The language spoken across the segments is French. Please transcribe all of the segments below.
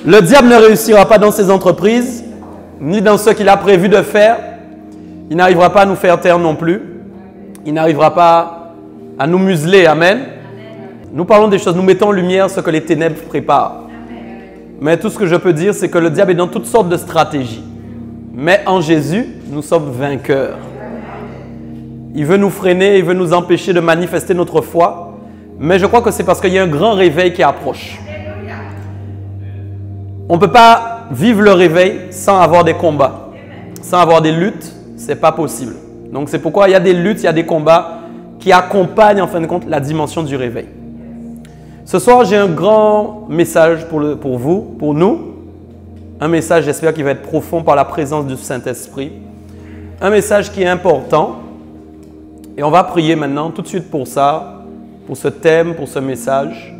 Le diable ne réussira pas dans ses entreprises, ni dans ce qu'il a prévu de faire. Il n'arrivera pas à nous faire taire non plus. Il n'arrivera pas à nous museler. Amen. Nous parlons des choses, nous mettons en lumière ce que les ténèbres préparent. Mais tout ce que je peux dire, c'est que le diable est dans toutes sortes de stratégies. Mais en Jésus, nous sommes vainqueurs. Il veut nous freiner, il veut nous empêcher de manifester notre foi. Mais je crois que c'est parce qu'il y a un grand réveil qui approche. On ne peut pas vivre le réveil sans avoir des combats, sans avoir des luttes. Ce n'est pas possible. Donc c'est pourquoi il y a des luttes, il y a des combats qui accompagnent en fin de compte la dimension du réveil. Ce soir, j'ai un grand message pour vous, pour nous. Un message, j'espère, qui va être profond par la présence du Saint-Esprit. Un message qui est important. Et on va prier maintenant tout de suite pour ça, pour ce thème, pour ce message,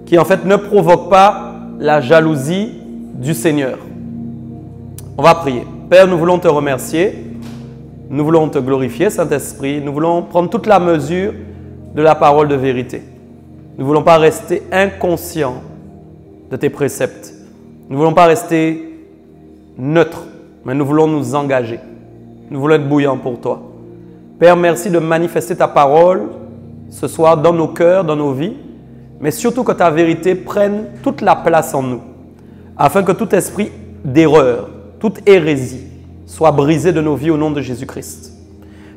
qui en fait ne provoque pas la jalousie du Seigneur. On va prier. Père, nous voulons te remercier. Nous voulons te glorifier, Saint-Esprit. Nous voulons prendre toute la mesure de la parole de vérité. Nous ne voulons pas rester inconscients de tes préceptes. Nous ne voulons pas rester neutres, mais nous voulons nous engager. Nous voulons être bouillants pour toi. Père, merci de manifester ta parole ce soir dans nos cœurs, dans nos vies, mais surtout que ta vérité prenne toute la place en nous, afin que tout esprit d'erreur, toute hérésie soit brisé de nos vies au nom de Jésus-Christ.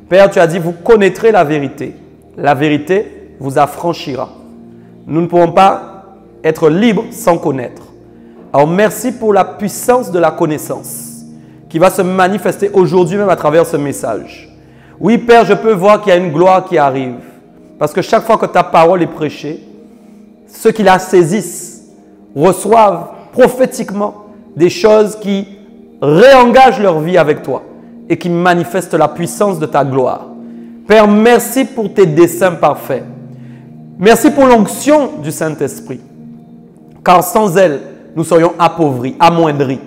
Père, tu as dit, vous connaîtrez la vérité. La vérité vous affranchira. Nous ne pouvons pas être libres sans connaître. Alors merci pour la puissance de la connaissance qui va se manifester aujourd'hui même à travers ce message. Oui, Père, je peux voir qu'il y a une gloire qui arrive. Parce que chaque fois que ta parole est prêchée, ceux qui la saisissent reçoivent prophétiquement des choses qui réengagent leur vie avec toi et qui manifestent la puissance de ta gloire. Père, merci pour tes desseins parfaits. Merci pour l'onction du Saint-Esprit. Car sans elle, nous serions appauvris, amoindris.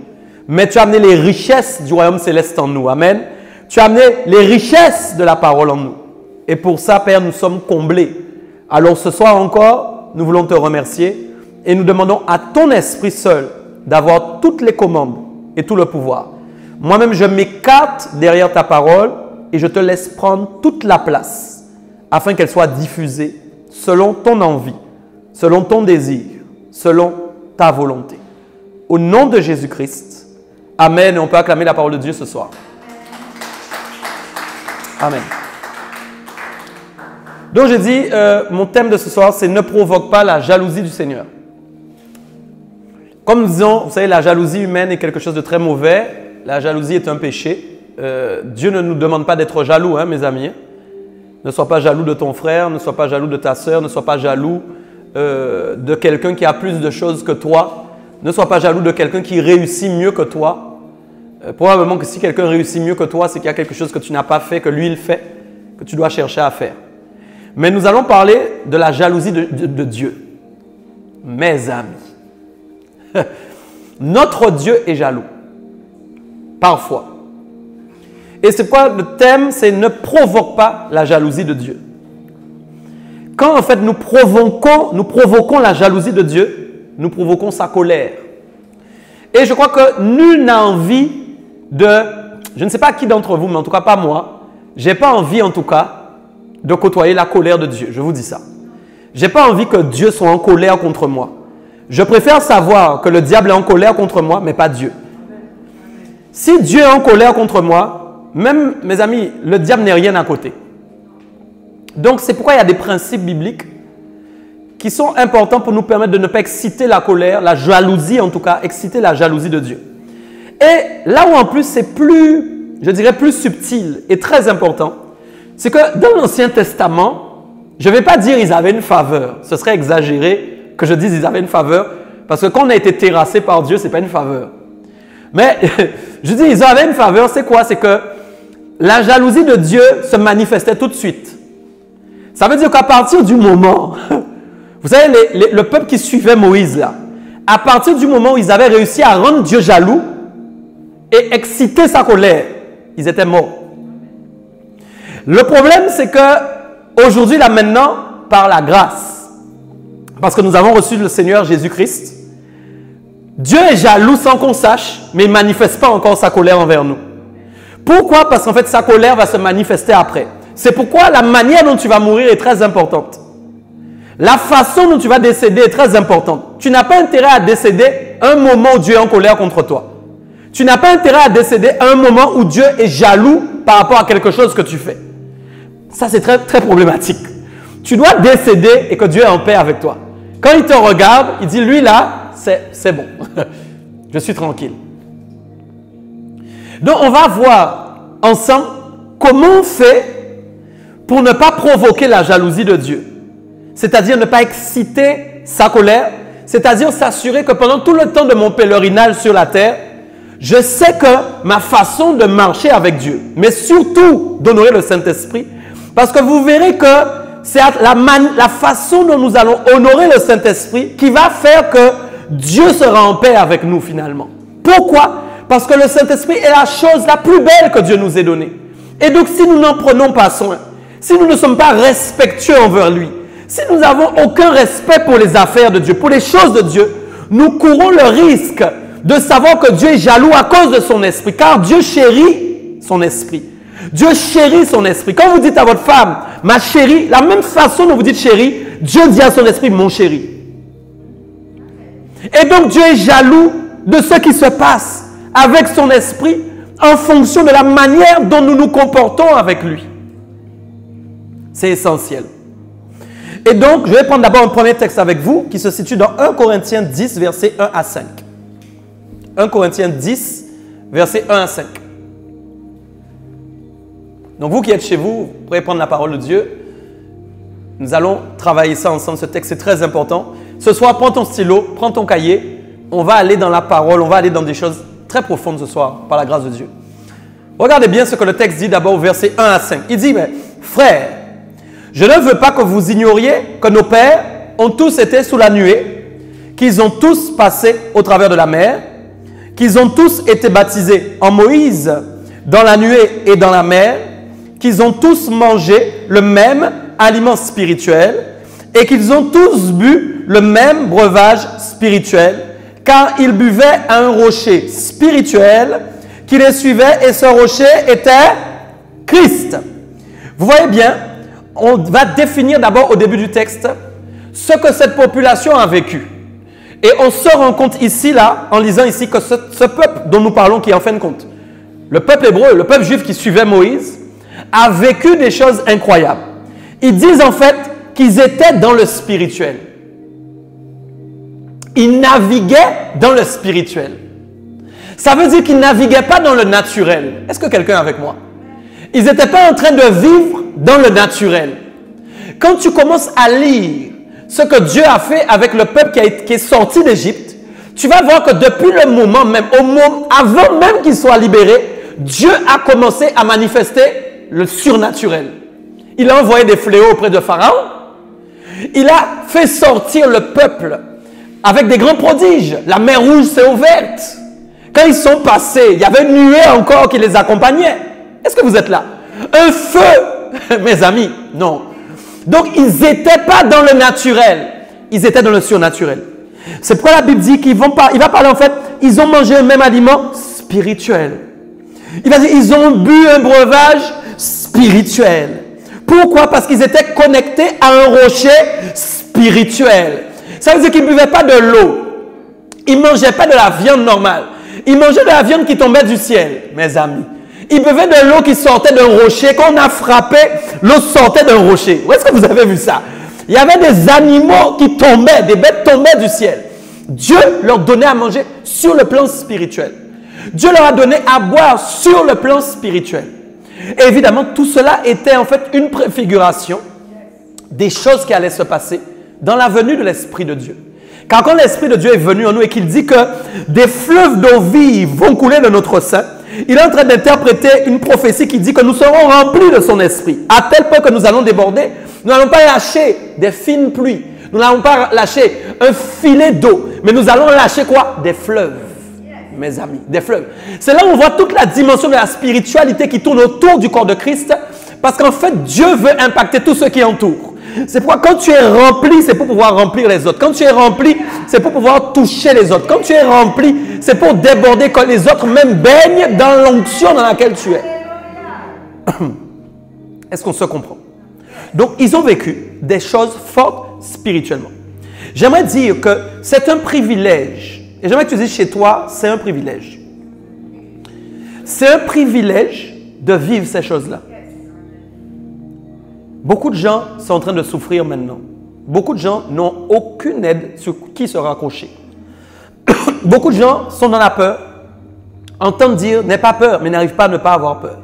Mais tu as amené les richesses du royaume céleste en nous. Amen. Tu as amené les richesses de la parole en nous. Et pour ça, Père, nous sommes comblés. Alors ce soir encore, nous voulons te remercier et nous demandons à ton esprit seul d'avoir toutes les commandes et tout le pouvoir. Moi-même, je m'écarte derrière ta parole et je te laisse prendre toute la place afin qu'elle soit diffusée selon ton envie, selon ton désir, selon ta volonté. Au nom de Jésus-Christ, amen. Et on peut acclamer la parole de Dieu ce soir. Amen. Donc j'ai dit, mon thème de ce soir, c'est « Ne provoque pas la jalousie du Seigneur ». Comme nous disons, vous savez, la jalousie humaine est quelque chose de très mauvais. La jalousie est un péché. Dieu ne nous demande pas d'être jaloux, hein, mes amis. Ne sois pas jaloux de ton frère, ne sois pas jaloux de ta sœur, ne sois pas jaloux de quelqu'un qui a plus de choses que toi. Ne sois pas jaloux de quelqu'un qui réussit mieux que toi. Probablement que si quelqu'un réussit mieux que toi, c'est qu'il y a quelque chose que tu n'as pas fait, que lui il fait, que tu dois chercher à faire. Mais nous allons parler de la jalousie de Dieu. Mes amis, notre Dieu est jaloux. Parfois. Et c'est pourquoi le thème, c'est « Ne provoque pas la jalousie de Dieu ». Quand en fait nous provoquons la jalousie de Dieu, nous provoquons sa colère. Et je crois que nul n'a envie de, je ne sais pas qui d'entre vous, mais en tout cas pas moi, je n'ai pas envie en tout cas de côtoyer la colère de Dieu, je vous dis ça. Je n'ai pas envie que Dieu soit en colère contre moi. Je préfère savoir que le diable est en colère contre moi, mais pas Dieu. Si Dieu est en colère contre moi, même, mes amis, le diable n'est rien à côté. Donc, c'est pourquoi il y a des principes bibliques qui sont importants pour nous permettre de ne pas exciter la colère, la jalousie en tout cas, exciter la jalousie de Dieu. Et là où en plus c'est plus, je dirais plus subtil et très important, c'est que dans l'Ancien Testament, je ne vais pas dire ils avaient une faveur. Ce serait exagéré que je dise ils avaient une faveur, parce que quand on a été terrassé par Dieu, ce n'est pas une faveur. Mais je dis ils avaient une faveur, c'est quoi? C'est que la jalousie de Dieu se manifestait tout de suite. Ça veut dire qu'à partir du moment, vous savez, le peuple qui suivait Moïse là, à partir du moment où ils avaient réussi à rendre Dieu jaloux et exciter sa colère, ils étaient morts. Le problème, c'est que aujourd'hui, là maintenant, par la grâce, parce que nous avons reçu le Seigneur Jésus-Christ, Dieu est jaloux sans qu'on sache, mais il ne manifeste pas encore sa colère envers nous. Pourquoi? Parce qu'en fait, sa colère va se manifester après. C'est pourquoi la manière dont tu vas mourir est très importante. La façon dont tu vas décéder est très importante. Tu n'as pas intérêt à décéder à un moment où Dieu est en colère contre toi. Tu n'as pas intérêt à décéder à un moment où Dieu est jaloux par rapport à quelque chose que tu fais. Ça, c'est très, très problématique. Tu dois décéder et que Dieu est en paix avec toi. Quand il te regarde, il dit, lui là, c'est bon. Je suis tranquille. Donc, on va voir ensemble comment on fait pour ne pas provoquer la jalousie de Dieu. C'est-à-dire ne pas exciter sa colère. C'est-à-dire s'assurer que pendant tout le temps de mon pèlerinage sur la terre, je sais que ma façon de marcher avec Dieu, mais surtout d'honorer le Saint-Esprit, parce que vous verrez que c'est la façon dont nous allons honorer le Saint-Esprit qui va faire que Dieu sera en paix avec nous finalement. Pourquoi? Parce que le Saint-Esprit est la chose la plus belle que Dieu nous ait donnée. Et donc si nous n'en prenons pas soin, si nous ne sommes pas respectueux envers lui, si nous n'avons aucun respect pour les affaires de Dieu, pour les choses de Dieu, nous courons le risque de savoir que Dieu est jaloux à cause de son esprit, car Dieu chérit son esprit. Dieu chérit son esprit. Quand vous dites à votre femme, ma chérie, la même façon dont vous dites chérie, Dieu dit à son esprit, mon chéri. Et donc Dieu est jaloux de ce qui se passe avec son esprit en fonction de la manière dont nous nous comportons avec lui. C'est essentiel. Et donc, je vais prendre d'abord un premier texte avec vous qui se situe dans 1 Corinthiens 10, versets 1 à 5. 1 Corinthiens 10, versets 1 à 5. Donc, vous qui êtes chez vous, vous pourrez prendre la parole de Dieu. Nous allons travailler ça ensemble. Ce texte est très important. Ce soir, prends ton stylo, prends ton cahier. On va aller dans la parole, on va aller dans des choses très profondes ce soir, par la grâce de Dieu. Regardez bien ce que le texte dit d'abord au verset 1 à 5. Il dit, mais frères, je ne veux pas que vous ignoriez que nos pères ont tous été sous la nuée, qu'ils ont tous passé au travers de la mer, qu'ils ont tous été baptisés en Moïse dans la nuée et dans la mer, qu'ils ont tous mangé le même aliment spirituel et qu'ils ont tous bu le même breuvage spirituel, car ils buvaient à un rocher spirituel qui les suivait et ce rocher était Christ. Vous voyez bien, on va définir d'abord au début du texte ce que cette population a vécu. Et on se rend compte ici, là, en lisant ici, que ce peuple dont nous parlons, qui est en fin de compte, le peuple hébreu, le peuple juif qui suivait Moïse, a vécu des choses incroyables. Ils disent en fait qu'ils étaient dans le spirituel. Ils naviguaient dans le spirituel. Ça veut dire qu'ils ne naviguaient pas dans le naturel. Est-ce que quelqu'un est avec moi? Ils n'étaient pas en train de vivre dans le naturel. Quand tu commences à lire ce que Dieu a fait avec le peuple qui est sorti d'Égypte, tu vas voir que depuis le moment même, avant même qu'ils soient libérés, Dieu a commencé à manifester le surnaturel. Il a envoyé des fléaux auprès de Pharaon. Il a fait sortir le peuple avec des grands prodiges. La mer Rouge s'est ouverte. Quand ils sont passés, il y avait une nuée encore qui les accompagnait. Est-ce que vous êtes là? Un feu, mes amis, non. Donc, ils n'étaient pas dans le naturel. Ils étaient dans le surnaturel. C'est pourquoi la Bible dit il va parler en fait, ils ont mangé le même aliment spirituel. Il va dire, ils ont bu un breuvage spirituel. Pourquoi? Parce qu'ils étaient connectés à un rocher spirituel. Ça veut dire qu'ils ne buvaient pas de l'eau. Ils ne mangeaient pas de la viande normale. Ils mangeaient de la viande qui tombait du ciel, mes amis. Ils buvaient de l'eau qui sortait d'un rocher. Quand on a frappé, l'eau sortait d'un rocher. Où est-ce que vous avez vu ça? Il y avait des animaux qui tombaient, des bêtes tombaient du ciel. Dieu leur donnait à manger sur le plan spirituel. Dieu leur a donné à boire sur le plan spirituel. Et évidemment, tout cela était en fait une préfiguration des choses qui allaient se passer dans la venue de l'Esprit de Dieu. Car quand l'Esprit de Dieu est venu en nous et qu'il dit que des fleuves d'eau vive vont couler de notre sein, il est en train d'interpréter une prophétie qui dit que nous serons remplis de son esprit. À tel point que nous allons déborder, nous n'allons pas lâcher des fines pluies. Nous n'allons pas lâcher un filet d'eau. Mais nous allons lâcher quoi? Des fleuves, mes amis, des fleuves. C'est là où on voit toute la dimension de la spiritualité qui tourne autour du corps de Christ. Parce qu'en fait, Dieu veut impacter tous ceux qui entourent. C'est pourquoi quand tu es rempli, c'est pour pouvoir remplir les autres. Quand tu es rempli, c'est pour pouvoir toucher les autres. Quand tu es rempli, c'est pour déborder quand les autres même baignent dans l'onction dans laquelle tu es. Est-ce qu'on se comprend? Donc, ils ont vécu des choses fortes spirituellement. J'aimerais dire que c'est un privilège. Et j'aimerais que tu dises chez toi, c'est un privilège. C'est un privilège de vivre ces choses-là. Beaucoup de gens sont en train de souffrir maintenant. Beaucoup de gens n'ont aucune aide sur qui se raccrocher. Beaucoup de gens sont dans la peur, entendent dire « n'aie pas peur », mais n'arrivent pas à ne pas avoir peur.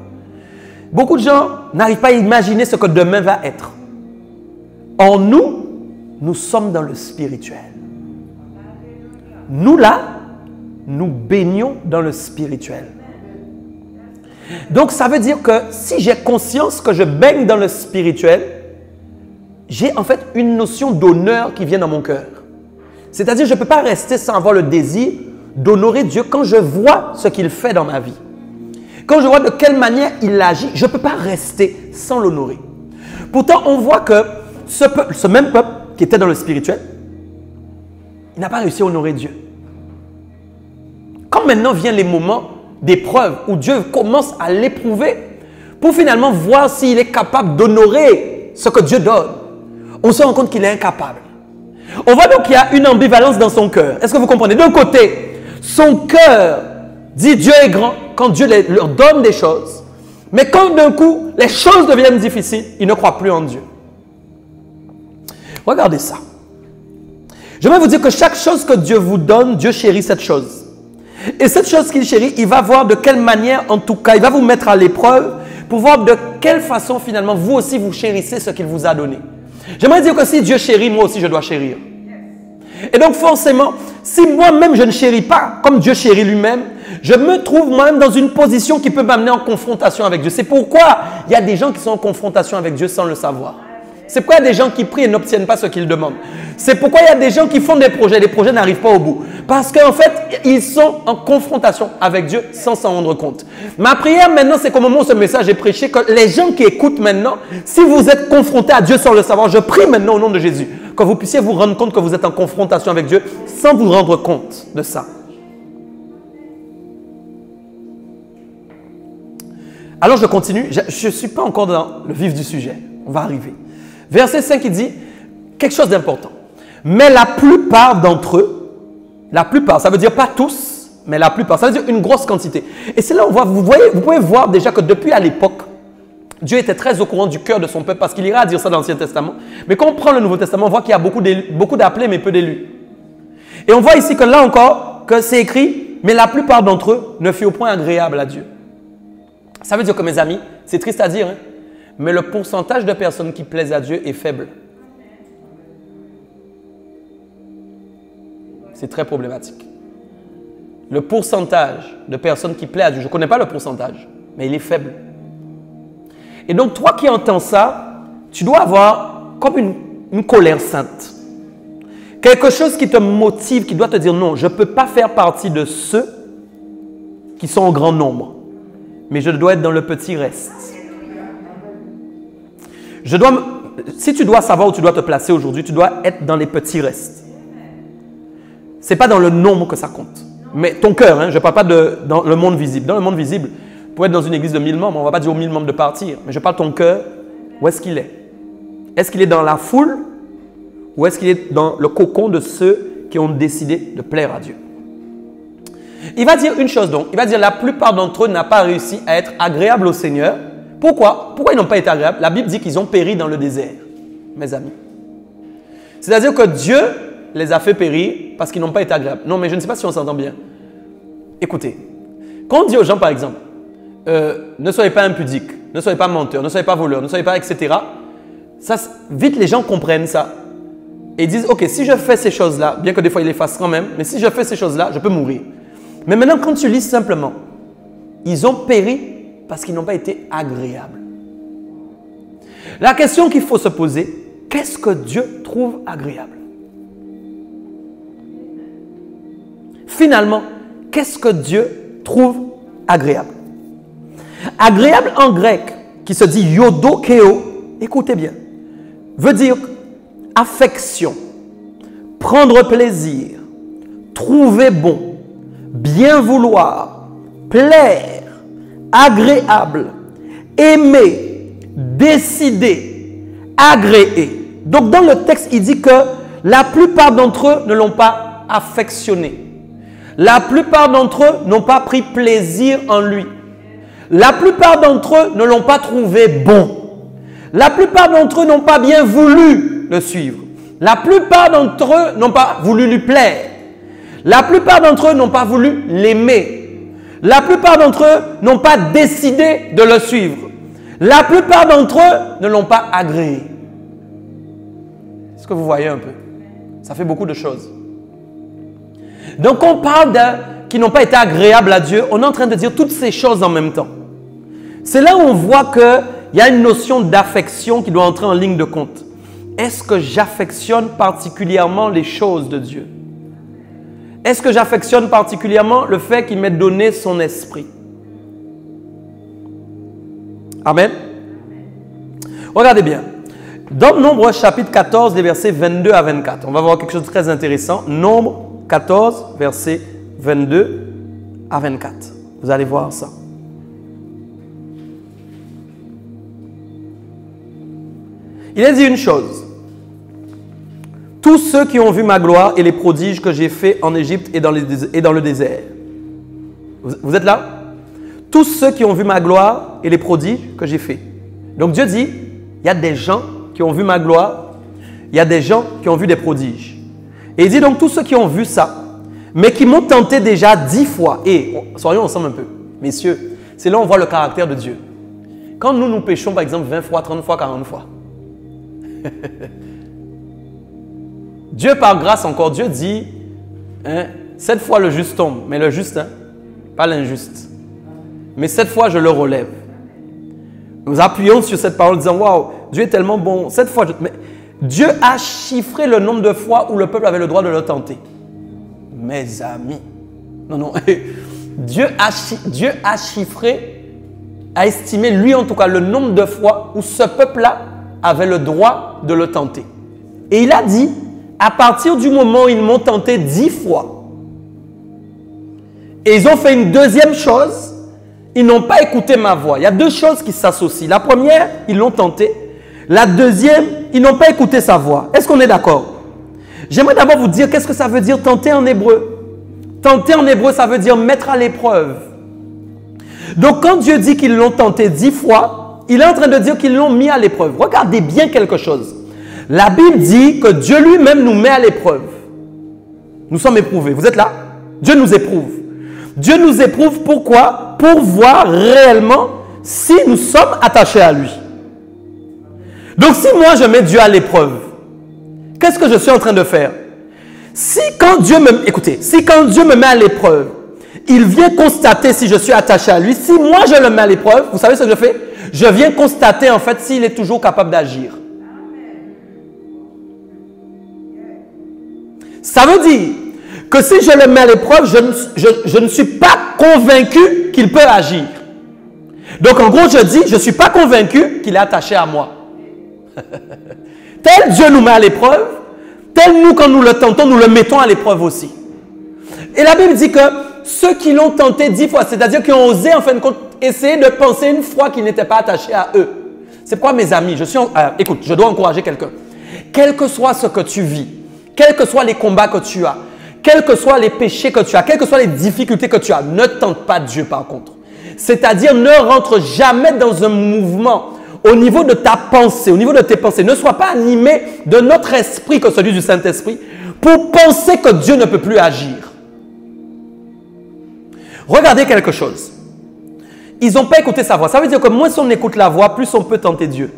Beaucoup de gens n'arrivent pas à imaginer ce que demain va être. En nous, nous sommes dans le spirituel. Nous là, nous baignons dans le spirituel. Donc, ça veut dire que si j'ai conscience que je baigne dans le spirituel, j'ai en fait une notion d'honneur qui vient dans mon cœur. C'est-à-dire, je ne peux pas rester sans avoir le désir d'honorer Dieu quand je vois ce qu'il fait dans ma vie. Quand je vois de quelle manière il agit, je ne peux pas rester sans l'honorer. Pourtant, on voit que ce même peuple qui était dans le spirituel, il n'a pas réussi à honorer Dieu. Quand maintenant viennent les moments d'épreuve où Dieu commence à l'éprouver pour finalement voir s'il est capable d'honorer ce que Dieu donne, on se rend compte qu'il est incapable. On voit donc qu'il y a une ambivalence dans son cœur. Est-ce que vous comprenez? D'un côté, son cœur dit Dieu est grand quand Dieu leur donne des choses. Mais quand d'un coup, les choses deviennent difficiles, il ne croit plus en Dieu. Regardez ça. J'aimerais vous dire que chaque chose que Dieu vous donne, Dieu chérit cette chose. Et cette chose qu'il chérit, il va voir de quelle manière, en tout cas, il va vous mettre à l'épreuve pour voir de quelle façon, finalement, vous aussi, vous chérissez ce qu'il vous a donné. J'aimerais dire que si Dieu chérit, moi aussi, je dois chérir. Et donc, forcément, si moi-même, je ne chéris pas comme Dieu chérit lui-même, je me trouve moi-même dans une position qui peut m'amener en confrontation avec Dieu. C'est pourquoi il y a des gens qui sont en confrontation avec Dieu sans le savoir. C'est pourquoi il y a des gens qui prient et n'obtiennent pas ce qu'ils demandent. C'est pourquoi il y a des gens qui font des projets n'arrivent pas au bout. Parce qu'en fait, ils sont en confrontation avec Dieu sans s'en rendre compte. Ma prière maintenant, c'est qu'au moment où ce message est prêché, que les gens qui écoutent maintenant, si vous êtes confrontés à Dieu sans le savoir, je prie maintenant au nom de Jésus, que vous puissiez vous rendre compte que vous êtes en confrontation avec Dieu sans vous rendre compte de ça. Alors je continue, je ne suis pas encore dans le vif du sujet, on va arriver. Verset 5, il dit quelque chose d'important. Mais la plupart d'entre eux, la plupart, ça veut dire pas tous, mais la plupart, ça veut dire une grosse quantité. Et c'est là où on voit, vous pouvez voir déjà que depuis à l'époque, Dieu était très au courant du cœur de son peuple parce qu'il ira à dire ça dans l'Ancien Testament. Mais quand on prend le Nouveau Testament, on voit qu'il y a beaucoup d'appelés mais peu d'élus. Et on voit ici que là encore, que c'est écrit, mais la plupart d'entre eux ne furent point agréables à Dieu. Ça veut dire que mes amis, c'est triste à dire, hein, mais le pourcentage de personnes qui plaisent à Dieu est faible. C'est très problématique. Le pourcentage de personnes qui plaisent à Dieu, je ne connais pas le pourcentage, mais il est faible. Et donc, toi qui entends ça, tu dois avoir comme une colère sainte. Quelque chose qui te motive, qui doit te dire non, je ne peux pas faire partie de ceux qui sont en grand nombre, mais je dois être dans le petit reste. Si tu dois savoir où tu dois te placer aujourd'hui, tu dois être dans les petits restes. Ce n'est pas dans le nombre que ça compte. Mais ton cœur, hein, je ne parle pas dans le monde visible. Dans le monde visible, pour être dans une église de 1000 membres, on ne va pas dire aux 1000 membres de partir. Mais je parle de ton cœur, où est-ce qu'il est? Est-ce qu'il est dans la foule ou est-ce qu'il est dans le cocon de ceux qui ont décidé de plaire à Dieu? Il va dire une chose donc. Il va dire la plupart d'entre eux n'ont pas réussi à être agréables au Seigneur. Pourquoi? Pourquoi ils n'ont pas été agréables? La Bible dit qu'ils ont péri dans le désert, mes amis. C'est-à-dire que Dieu les a fait périr parce qu'ils n'ont pas été agréables. Non, mais je ne sais pas si on s'entend bien. Écoutez, quand on dit aux gens, par exemple, ne soyez pas impudiques, ne soyez pas menteurs, ne soyez pas voleurs, ne soyez pas etc. Ça, vite, les gens comprennent ça. Et ils disent, ok, si je fais ces choses-là, bien que des fois ils les fassent quand même, mais si je fais ces choses-là, je peux mourir. Mais maintenant, quand tu lis simplement, ils ont péri parce qu'ils n'ont pas été agréables. La question qu'il faut se poser, qu'est-ce que Dieu trouve agréable? Finalement, qu'est-ce que Dieu trouve agréable? Agréable en grec, qui se dit yodokeo, écoutez bien, veut dire affection, prendre plaisir, trouver bon, bien vouloir, plaire, agréable, aimer, décider, agréer. Donc dans le texte, il dit que la plupart d'entre eux ne l'ont pas affectionné. La plupart d'entre eux n'ont pas pris plaisir en lui. La plupart d'entre eux ne l'ont pas trouvé bon. La plupart d'entre eux n'ont pas bien voulu le suivre. La plupart d'entre eux n'ont pas voulu lui plaire. La plupart d'entre eux n'ont pas voulu l'aimer. La plupart d'entre eux n'ont pas décidé de le suivre. La plupart d'entre eux ne l'ont pas agréé. Est-ce que vous voyez un peu? Ça fait beaucoup de choses. Donc on parle qui n'ont pas été agréables à Dieu. On est en train de dire toutes ces choses en même temps. C'est là où on voit qu'il y a une notion d'affection qui doit entrer en ligne de compte. Est-ce que j'affectionne particulièrement les choses de Dieu? Est-ce que j'affectionne particulièrement le fait qu'il m'ait donné son esprit? Amen. Regardez bien. Dans Nombre chapitre 14, les versets 22 à 24, on va voir quelque chose de très intéressant. Nombre 14, versets 22 à 24. Vous allez voir ça. Il a dit une chose. Tous ceux qui ont vu ma gloire et les prodiges que j'ai faits en Égypte et dans le désert. Vous êtes là? Tous ceux qui ont vu ma gloire et les prodiges que j'ai faits. Donc Dieu dit, il y a des gens qui ont vu ma gloire, il y a des gens qui ont vu des prodiges. Et il dit donc tous ceux qui ont vu ça, mais qui m'ont tenté déjà 10 fois. Et soyons ensemble un peu, messieurs, c'est là où on voit le caractère de Dieu. Quand nous péchons par exemple 20 fois, 30 fois, 40 fois, Dieu par grâce encore, Dieu dit, hein, 7 fois le juste tombe, mais le juste, hein, pas l'injuste. Mais 7 fois je le relève. Nous appuyons sur cette parole en disant, waouh, Dieu est tellement bon, 7 fois. Mais Dieu a chiffré le nombre de fois où le peuple avait le droit de le tenter. Mes amis, non, Dieu a chiffré, a estimé, lui en tout cas, le nombre de fois où ce peuple-là avait le droit de le tenter. Et il a dit, à partir du moment où ils m'ont tenté 10 fois, et ils ont fait une deuxième chose, ils n'ont pas écouté ma voix. Il y a deux choses qui s'associent. La première, ils l'ont tenté. La deuxième, ils n'ont pas écouté sa voix. Est-ce qu'on est d'accord? J'aimerais d'abord vous dire qu'est-ce que ça veut dire tenter en hébreu. Tenter en hébreu, ça veut dire mettre à l'épreuve. Donc quand Dieu dit qu'ils l'ont tenté 10 fois, il est en train de dire qu'ils l'ont mis à l'épreuve. Regardez bien quelque chose. La Bible dit que Dieu lui-même nous met à l'épreuve. Nous sommes éprouvés. Vous êtes là? Dieu nous éprouve. Dieu nous éprouve pourquoi? Pour voir réellement si nous sommes attachés à lui. Donc si moi je mets Dieu à l'épreuve, qu'est-ce que je suis en train de faire? Si quand Dieu me met à l'épreuve, il vient constater si je suis attaché à lui. Si moi je le mets à l'épreuve, vous savez ce que je fais? Je viens constater en fait s'il est toujours capable d'agir. Ça veut dire que si je le mets à l'épreuve, je ne suis pas convaincu qu'il peut agir. Donc en gros, je dis, je ne suis pas convaincu qu'il est attaché à moi. Tel Dieu nous met à l'épreuve, tel nous, quand nous le tentons, nous le mettons à l'épreuve aussi. Et la Bible dit que ceux qui l'ont tenté 10 fois, c'est-à-dire qui ont osé en fin de compte essayer de penser une fois qu'ils n'étaient pas attachés à eux. C'est pourquoi mes amis, écoute, je dois encourager quelqu'un. Quel que soit ce que tu vis, quels que soient les combats que tu as, quels que soient les péchés que tu as, quelles que soient les difficultés que tu as, ne tente pas Dieu par contre. C'est-à-dire ne rentre jamais dans un mouvement au niveau de ta pensée, au niveau de tes pensées. Ne sois pas animé de notre esprit que celui du Saint-Esprit pour penser que Dieu ne peut plus agir. Regardez quelque chose. Ils n'ont pas écouté sa voix. Ça veut dire que moins on écoute la voix, plus on peut tenter Dieu.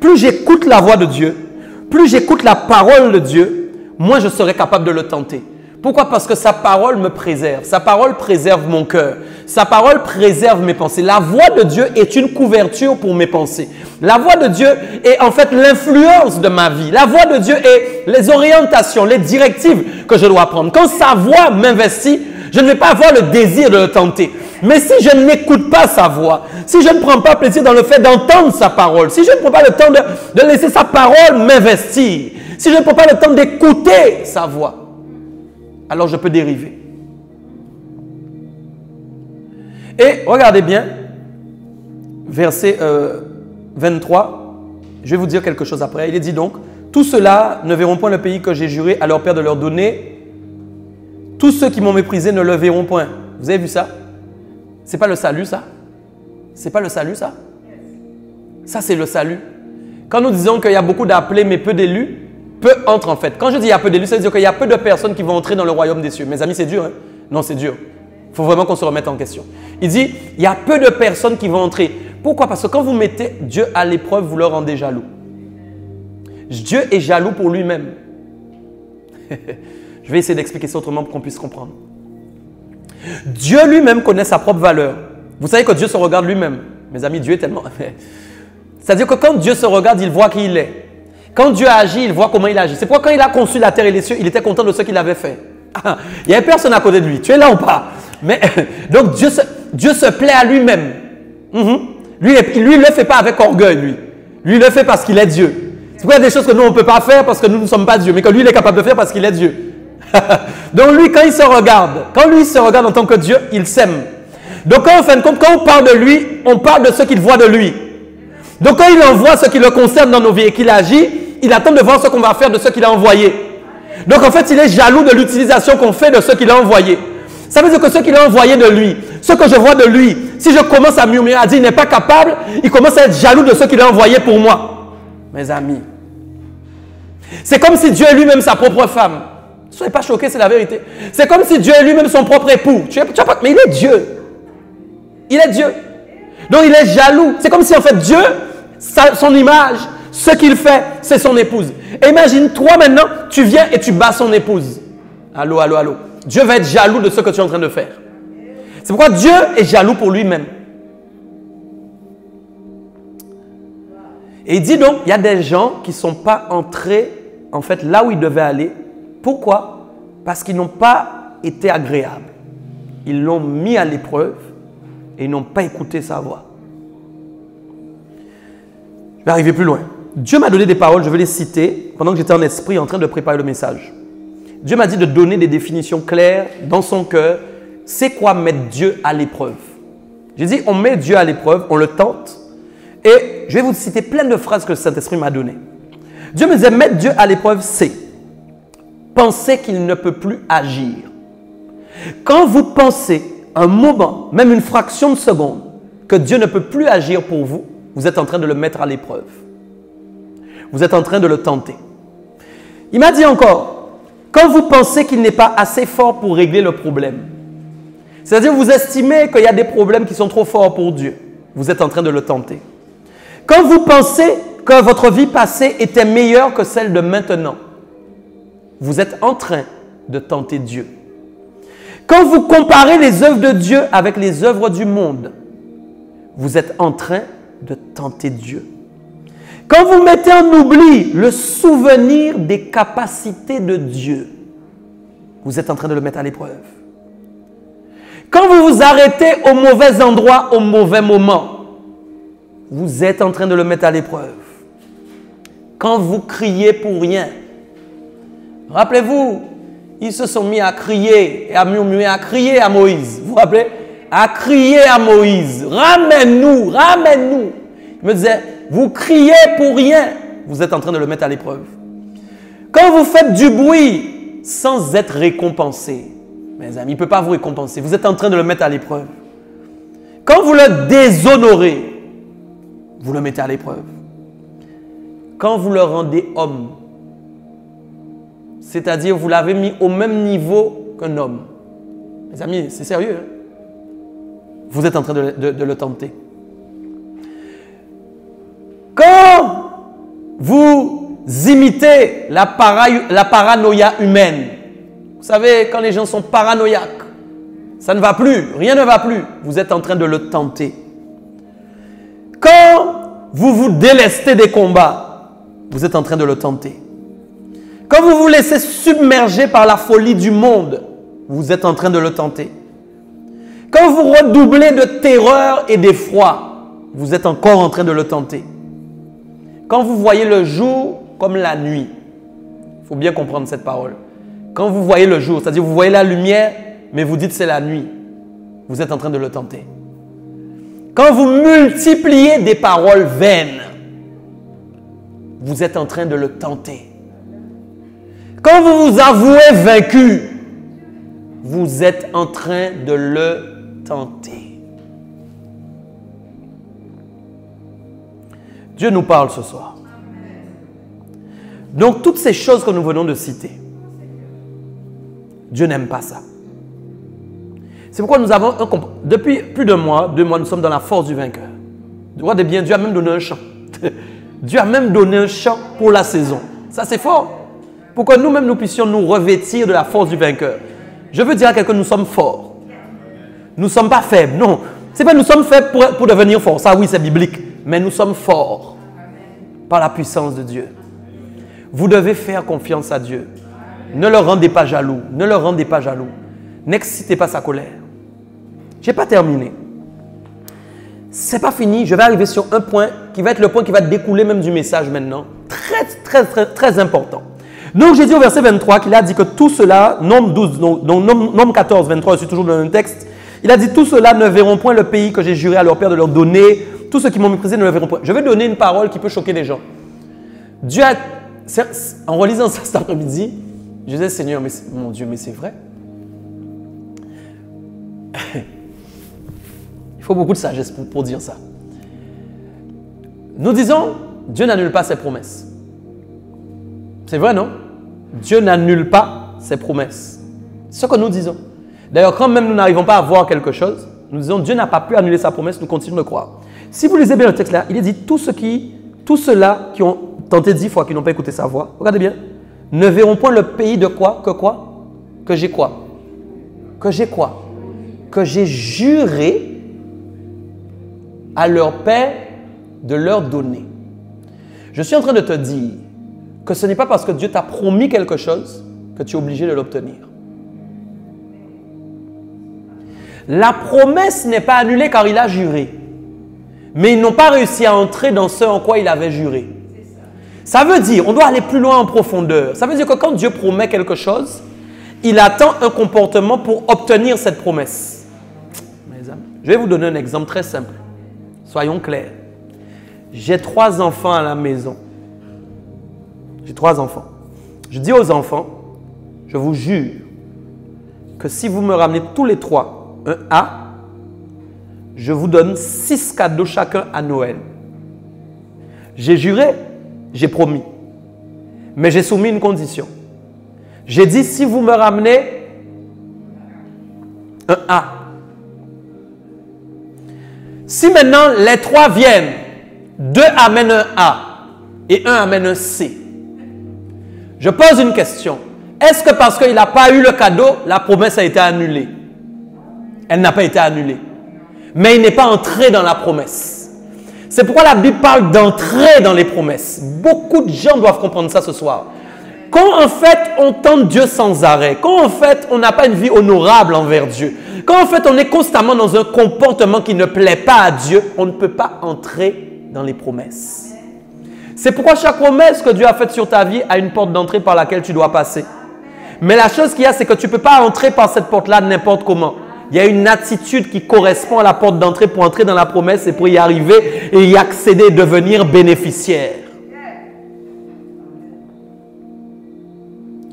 Plus j'écoute la voix de Dieu, plus j'écoute la parole de Dieu, moins je serai capable de le tenter. Pourquoi? Parce que sa parole me préserve. Sa parole préserve mon cœur. Sa parole préserve mes pensées. La voix de Dieu est une couverture pour mes pensées. La voix de Dieu est en fait l'influence de ma vie. La voix de Dieu est les orientations, les directives que je dois prendre. Quand sa voix m'investit, je ne vais pas avoir le désir de le tenter. Mais si je n'écoute pas sa voix, si je ne prends pas plaisir dans le fait d'entendre sa parole, si je ne prends pas le temps de laisser sa parole m'investir, si je ne prends pas le temps d'écouter sa voix, alors je peux dériver. Et regardez bien, verset 23, je vais vous dire quelque chose après. Il est dit donc, tous ceux-là ne verront point le pays que j'ai juré à leur père de leur donner. Tous ceux qui m'ont méprisé ne le verront point. Vous avez vu ça? C'est pas le salut, ça? C'est pas le salut, ça? Ça, c'est le salut. Quand nous disons qu'il y a beaucoup d'appelés mais peu d'élus, peu entrent en fait. Quand je dis il y a peu d'élus, ça veut dire qu'il y a peu de personnes qui vont entrer dans le royaume des cieux. Mes amis, c'est dur, hein? Non, c'est dur. Il faut vraiment qu'on se remette en question. Il dit, il y a peu de personnes qui vont entrer. Pourquoi? Parce que quand vous mettez Dieu à l'épreuve, vous le rendez jaloux. Dieu est jaloux pour lui-même. Je vais essayer d'expliquer ça autrement pour qu'on puisse comprendre. Dieu lui-même connaît sa propre valeur. Vous savez que Dieu se regarde lui-même. Mes amis, Dieu est tellement... C'est-à-dire que quand Dieu se regarde, il voit qui il est. Quand Dieu agit, il voit comment il agit. C'est pourquoi quand il a conçu la terre et les cieux, il était content de ce qu'il avait fait. Il n'y avait personne à côté de lui. Tu es là ou pas? Mais, donc Dieu se plaît à lui-même. Lui, il ne le fait pas avec orgueil, lui. Lui, il le fait parce qu'il est Dieu. C'est pourquoi il y a des choses que nous, on ne peut pas faire parce que nous ne sommes pas Dieu, mais que lui, il est capable de faire parce qu'il est Dieu. Donc lui, quand il se regarde en tant que Dieu, il s'aime. Donc en fin de compte, quand on parle de lui, on parle de ce qu'il voit de lui. Donc quand il envoie ce qui le concerne dans nos vies et qu'il agit, il attend de voir ce qu'on va faire de ce qu'il a envoyé. Donc en fait, il est jaloux de l'utilisation qu'on fait de ce qu'il a envoyé. Ça veut dire que ce qu'il a envoyé de lui, ce que je vois de lui, si je commence à murmurer, à dire il n'est pas capable, il commence à être jaloux de ce qu'il a envoyé pour moi. Mes amis, c'est comme si Dieu est lui-même sa propre femme. Ne soyez pas choqués, c'est la vérité. C'est comme si Dieu est lui-même son propre époux. Mais il est Dieu. Il est Dieu. Donc il est jaloux. C'est comme si en fait Dieu, son image, ce qu'il fait, c'est son épouse. Et imagine, toi maintenant, tu viens et tu bats son épouse. Allô, allô, allô. Dieu va être jaloux de ce que tu es en train de faire. C'est pourquoi Dieu est jaloux pour lui-même. Et il dit donc, il y a des gens qui ne sont pas entrés en fait là où ils devaient aller. Pourquoi? Parce qu'ils n'ont pas été agréables. Ils l'ont mis à l'épreuve et ils n'ont pas écouté sa voix. Je vais arriver plus loin. Dieu m'a donné des paroles, je vais les citer, pendant que j'étais en esprit en train de préparer le message. Dieu m'a dit de donner des définitions claires dans son cœur. C'est quoi mettre Dieu à l'épreuve? J'ai dit, on met Dieu à l'épreuve, on le tente. Et je vais vous citer plein de phrases que le Saint-Esprit m'a données. Dieu me disait, mettre Dieu à l'épreuve, c'est penser qu'il ne peut plus agir. Quand vous pensez un moment, même une fraction de seconde, que Dieu ne peut plus agir pour vous, vous êtes en train de le mettre à l'épreuve. Vous êtes en train de le tenter. Il m'a dit encore, quand vous pensez qu'il n'est pas assez fort pour régler le problème, c'est-à-dire vous estimez qu'il y a des problèmes qui sont trop forts pour Dieu, vous êtes en train de le tenter. Quand vous pensez que votre vie passée était meilleure que celle de maintenant, vous êtes en train de tenter Dieu. Quand vous comparez les œuvres de Dieu avec les œuvres du monde, vous êtes en train de tenter Dieu. Quand vous mettez en oubli le souvenir des capacités de Dieu, vous êtes en train de le mettre à l'épreuve. Quand vous vous arrêtez au mauvais endroit, au mauvais moment, vous êtes en train de le mettre à l'épreuve. Quand vous criez pour rien, rappelez-vous, ils se sont mis à crier et à murmurer, à crier à Moïse. Vous vous rappelez? À crier à Moïse. Ramène-nous, ramène-nous. Il me disait, vous criez pour rien. Vous êtes en train de le mettre à l'épreuve. Quand vous faites du bruit sans être récompensé, mes amis, il ne peut pas vous récompenser. Vous êtes en train de le mettre à l'épreuve. Quand vous le déshonorez, vous le mettez à l'épreuve. Quand vous le rendez homme, c'est-à-dire vous l'avez mis au même niveau qu'un homme. Mes amis, c'est sérieux. Hein? Vous êtes en train de le tenter. Quand vous imitez la paranoïa humaine, vous savez, quand les gens sont paranoïaques, ça ne va plus, rien ne va plus. Vous êtes en train de le tenter. Quand vous vous délestez des combats, vous êtes en train de le tenter. Quand vous vous laissez submerger par la folie du monde, vous êtes en train de le tenter. Quand vous redoublez de terreur et d'effroi, vous êtes encore en train de le tenter. Quand vous voyez le jour comme la nuit, il faut bien comprendre cette parole. Quand vous voyez le jour, c'est-à-dire vous voyez la lumière, mais vous dites c'est la nuit, vous êtes en train de le tenter. Quand vous multipliez des paroles vaines, vous êtes en train de le tenter. Quand vous vous avouez vaincu, vous êtes en train de le tenter. Dieu nous parle ce soir. Donc, toutes ces choses que nous venons de citer, Dieu n'aime pas ça. C'est pourquoi nous avons depuis plus de mois, 2 mois, nous sommes dans la force du vainqueur. Regardez bien, Dieu a même donné un chant. Dieu a même donné un chant pour la saison. Ça, c'est fort. Pour que nous-mêmes, nous puissions nous revêtir de la force du vainqueur. Je veux dire à quelqu'un, nous sommes forts. Nous ne sommes pas faibles. Non, c'est pas nous sommes faibles pour devenir forts. Ça, oui, c'est biblique. Mais nous sommes forts par la puissance de Dieu. Vous devez faire confiance à Dieu. Ne le rendez pas jaloux. Ne le rendez pas jaloux. N'excitez pas sa colère. Je n'ai pas terminé. Ce n'est pas fini. Je vais arriver sur un point qui va être le point qui va découler même du message maintenant. Très important. Donc, j'ai dit au verset 23 qu'il a dit que tout cela, Nombre 12, donc Nombre 14, 23, je suis toujours dans le même texte. Il a dit, tout cela ne verront point le pays que j'ai juré à leur père de leur donner. Tous ceux qui m'ont méprisé ne le verront point. Je vais donner une parole qui peut choquer les gens. Dieu a, en relisant ça cet après-midi, je disais, Seigneur, mais mon Dieu, mais c'est vrai. Il faut beaucoup de sagesse pour dire ça. Nous disons, Dieu n'annule pas ses promesses. C'est vrai, non? Dieu n'annule pas ses promesses. C'est ce que nous disons. D'ailleurs, quand même nous n'arrivons pas à voir quelque chose, nous disons, Dieu n'a pas pu annuler sa promesse, nous continuons de croire. Si vous lisez bien le texte là, il est dit, tous ceux-là qui ont tenté 10 fois, qui n'ont pas écouté sa voix, regardez bien, ne verront point le pays de quoi? Que j'ai quoi? Que j'ai quoi? Que j'ai juré à leur père de leur donner. Je suis en train de te dire que ce n'est pas parce que Dieu t'a promis quelque chose que tu es obligé de l'obtenir. La promesse n'est pas annulée car il a juré. Mais ils n'ont pas réussi à entrer dans ce en quoi il avait juré. Ça veut dire, on doit aller plus loin en profondeur. Ça veut dire que quand Dieu promet quelque chose, il attend un comportement pour obtenir cette promesse. Mes amis, je vais vous donner un exemple très simple. Soyons clairs. J'ai 3 enfants à la maison. J'ai 3 enfants. Je dis aux enfants, je vous jure que si vous me ramenez tous les 3 un A, je vous donne 6 cadeaux chacun à Noël. J'ai juré, j'ai promis. Mais j'ai soumis une condition. J'ai dit, si vous me ramenez un A. Si maintenant les 3 viennent, 2 amènent un A et 1 amène un C. Je pose une question. Est-ce que parce qu'il n'a pas eu le cadeau, la promesse a été annulée? Elle n'a pas été annulée. Mais il n'est pas entré dans la promesse. C'est pourquoi la Bible parle d'entrer dans les promesses. Beaucoup de gens doivent comprendre ça ce soir. Quand en fait on tente Dieu sans arrêt, quand en fait on n'a pas une vie honorable envers Dieu, quand en fait on est constamment dans un comportement qui ne plaît pas à Dieu, on ne peut pas entrer dans les promesses. C'est pourquoi chaque promesse que Dieu a faite sur ta vie a une porte d'entrée par laquelle tu dois passer. Mais la chose qu'il y a, c'est que tu ne peux pas entrer par cette porte-là n'importe comment. Il y a une attitude qui correspond à la porte d'entrée pour entrer dans la promesse et pour y arriver et y accéder et devenir bénéficiaire.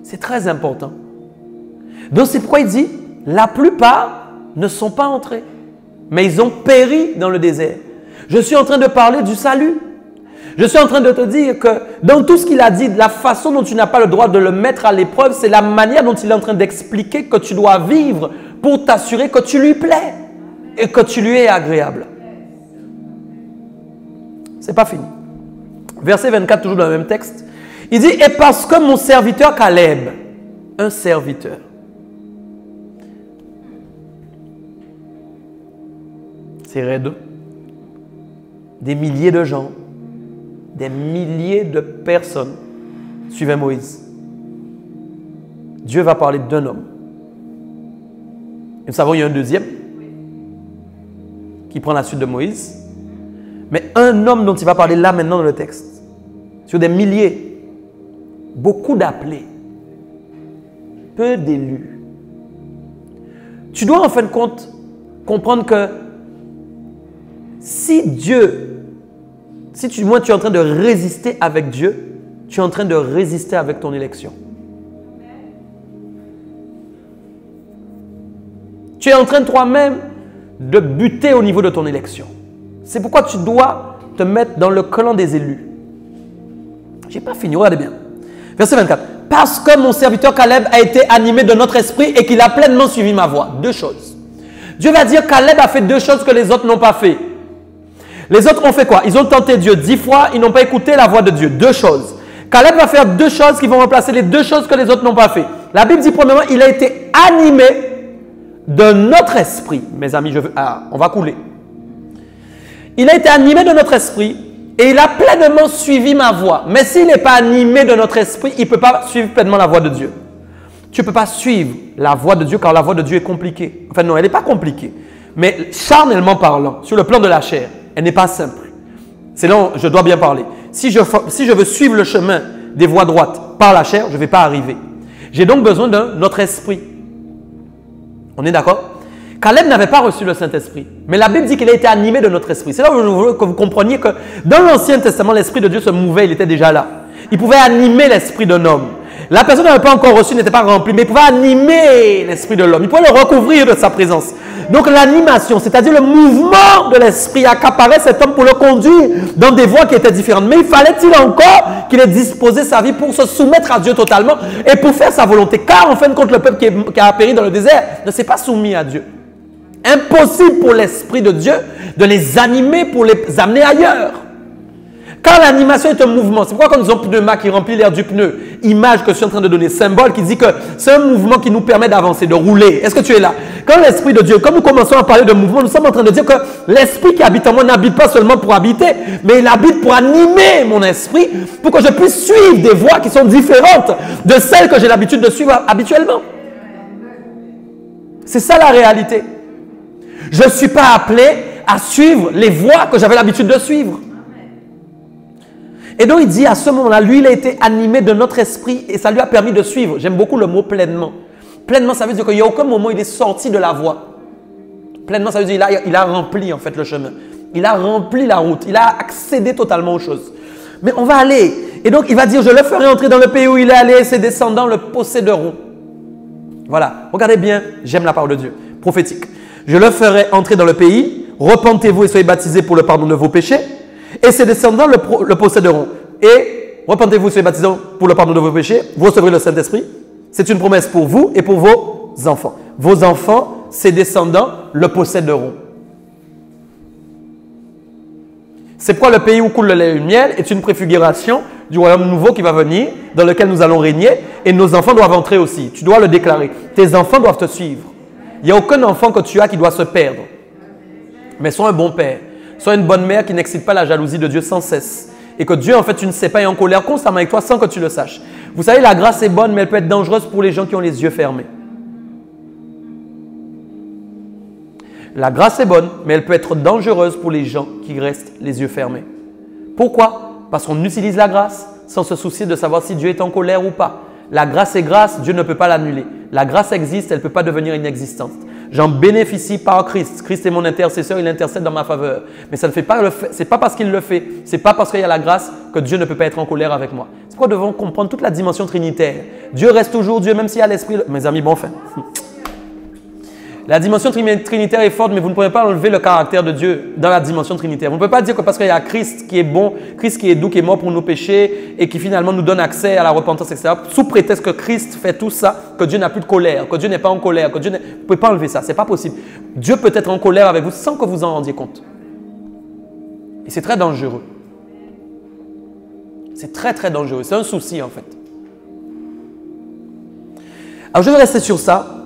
C'est très important. Donc c'est pourquoi il dit, la plupart ne sont pas entrés, mais ils ont péri dans le désert. Je suis en train de parler du salut. Je suis en train de te dire que dans tout ce qu'il a dit, la façon dont tu n'as pas le droit de le mettre à l'épreuve, c'est la manière dont il est en train d'expliquer que tu dois vivre pour t'assurer que tu lui plais et que tu lui es agréable. C'est pas fini. Verset 24, toujours dans le même texte. Il dit, et parce que mon serviteur Caleb, un serviteur, c'est raide, des milliers de gens, des milliers de personnes suivaient Moïse. Dieu va parler d'un homme. Et nous savons, il y a un deuxième. qui prend la suite de Moïse. Mais un homme dont il va parler là maintenant dans le texte, sur des milliers, beaucoup d'appelés, peu d'élus. Tu dois en fin de compte comprendre que si Dieu, si tu es en train de résister avec Dieu, tu es en train de résister avec ton élection. Tu es en train toi-même de buter au niveau de ton élection. C'est pourquoi tu dois te mettre dans le clan des élus. Je n'ai pas fini, regardez bien. Verset 24. Parce que mon serviteur Caleb a été animé de notre esprit et qu'il a pleinement suivi ma voie. Deux choses. Dieu va dire Caleb a fait deux choses que les autres n'ont pas fait. Les autres ont fait quoi? Ils ont tenté Dieu 10 fois, ils n'ont pas écouté la voix de Dieu. Deux choses. Caleb va faire deux choses qui vont remplacer les deux choses que les autres n'ont pas fait. La Bible dit premièrement, il a été animé de notre esprit. Mes amis, on va couler. Il a été animé de notre esprit et il a pleinement suivi ma voie. Mais s'il n'est pas animé de notre esprit, il ne peut pas suivre pleinement la voie de Dieu. Tu ne peux pas suivre la voie de Dieu car la voie de Dieu est compliquée. Enfin non, elle n'est pas compliquée. Mais charnellement parlant, sur le plan de la chair, elle n'est pas simple. C'est là où je dois bien parler. Si je veux suivre le chemin des voies droites par la chair, je ne vais pas arriver. J'ai donc besoin d'un autre esprit. On est d'accord? Caleb n'avait pas reçu le Saint-Esprit. Mais la Bible dit qu'il a été animé de notre esprit. C'est là où je veux que vous compreniez que dans l'Ancien Testament, l'Esprit de Dieu se mouvait, il était déjà là. Il pouvait animer l'esprit d'un homme. La personne n'avait pas encore reçu, n'était pas remplie, mais il pouvait animer l'esprit de l'homme. Il pouvait le recouvrir de sa présence. Donc l'animation, c'est-à-dire le mouvement de l'esprit accaparait cet homme pour le conduire dans des voies qui étaient différentes. Mais il fallait-il encore qu'il ait disposé sa vie pour se soumettre à Dieu totalement et pour faire sa volonté. Car en fin de compte, le peuple qui a péri dans le désert ne s'est pas soumis à Dieu. Impossible pour l'Esprit de Dieu de les animer pour les amener ailleurs. Quand l'animation est un mouvement, c'est pourquoi quand nous avons pneuma qui remplit l'air du pneu, image que je suis en train de donner, symbole qui dit que c'est un mouvement qui nous permet d'avancer, de rouler. Est-ce que tu es là? Quand l'Esprit de Dieu, quand nous commençons à parler de mouvement, nous sommes en train de dire que l'Esprit qui habite en moi n'habite pas seulement pour habiter, mais il habite pour animer mon esprit, pour que je puisse suivre des voies qui sont différentes de celles que j'ai l'habitude de suivre habituellement. C'est ça la réalité. Je ne suis pas appelé à suivre les voies que j'avais l'habitude de suivre. Et donc il dit à ce moment-là, lui il a été animé de notre esprit et ça lui a permis de suivre. J'aime beaucoup le mot pleinement. Pleinement ça veut dire qu'il n'y a aucun moment où il est sorti de la voie. Pleinement ça veut dire qu'il a rempli en fait le chemin. Il a rempli la route. Il a accédé totalement aux choses. Mais on va aller. Et donc il va dire, je le ferai entrer dans le pays où il est allé et ses descendants le posséderont. Voilà. Regardez bien, j'aime la parole de Dieu. Prophétique. Je le ferai entrer dans le pays, repentez-vous et soyez baptisés pour le pardon de vos péchés, et ses descendants le posséderont. Et repentez-vous et soyez baptisés pour le pardon de vos péchés, vous recevrez le Saint-Esprit. C'est une promesse pour vous et pour vos enfants. Vos enfants, ses descendants, le posséderont. C'est pourquoi le pays où coule le lait et le miel est une préfiguration du royaume nouveau qui va venir, dans lequel nous allons régner, et nos enfants doivent entrer aussi. Tu dois le déclarer. Tes enfants doivent te suivre. Il n'y a aucun enfant que tu as qui doit se perdre. Mais sois un bon père. Sois une bonne mère qui n'excite pas la jalousie de Dieu sans cesse. Et que Dieu, en fait, tu ne sais pas, est en colère constamment avec toi sans que tu le saches. Vous savez, la grâce est bonne, mais elle peut être dangereuse pour les gens qui ont les yeux fermés. La grâce est bonne, mais elle peut être dangereuse pour les gens qui restent les yeux fermés. Pourquoi? Parce qu'on utilise la grâce sans se soucier de savoir si Dieu est en colère ou pas. La grâce est grâce, Dieu ne peut pas l'annuler. La grâce existe, elle ne peut pas devenir inexistante. J'en bénéficie par Christ. Christ est mon intercesseur, il intercède dans ma faveur. Mais ça ne fait pas c'est pas parce qu'il le fait, c'est pas parce qu'il y a la grâce que Dieu ne peut pas être en colère avec moi. C'est pourquoi nous devons comprendre toute la dimension trinitaire. Dieu reste toujours Dieu, même s'il y a l'esprit. Mes amis, bon enfin. La dimension trinitaire est forte, mais vous ne pouvez pas enlever le caractère de Dieu dans la dimension trinitaire. Vous ne pouvez pas dire que parce qu'il y a Christ qui est bon, Christ qui est doux, qui est mort pour nos péchés et qui finalement nous donne accès à la repentance, etc., sous prétexte que Christ fait tout ça, que Dieu n'a plus de colère, que Dieu n'est pas en colère, que Dieu vous ne pouvez pas enlever ça, ce n'est pas possible. Dieu peut être en colère avec vous sans que vous en rendiez compte. Et c'est très dangereux. C'est très très dangereux, c'est un souci en fait. Alors je vais rester sur ça.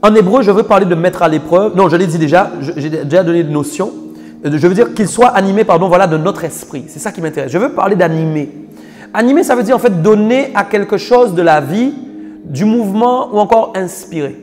En hébreu, je veux parler de mettre à l'épreuve. Non, je l'ai dit déjà, j'ai déjà donné une notion. Je veux dire qu'il soit animé, voilà, de notre esprit. C'est ça qui m'intéresse. Je veux parler d'animer. Animer, ça veut dire en fait donner à quelque chose de la vie, du mouvement ou encore inspirer.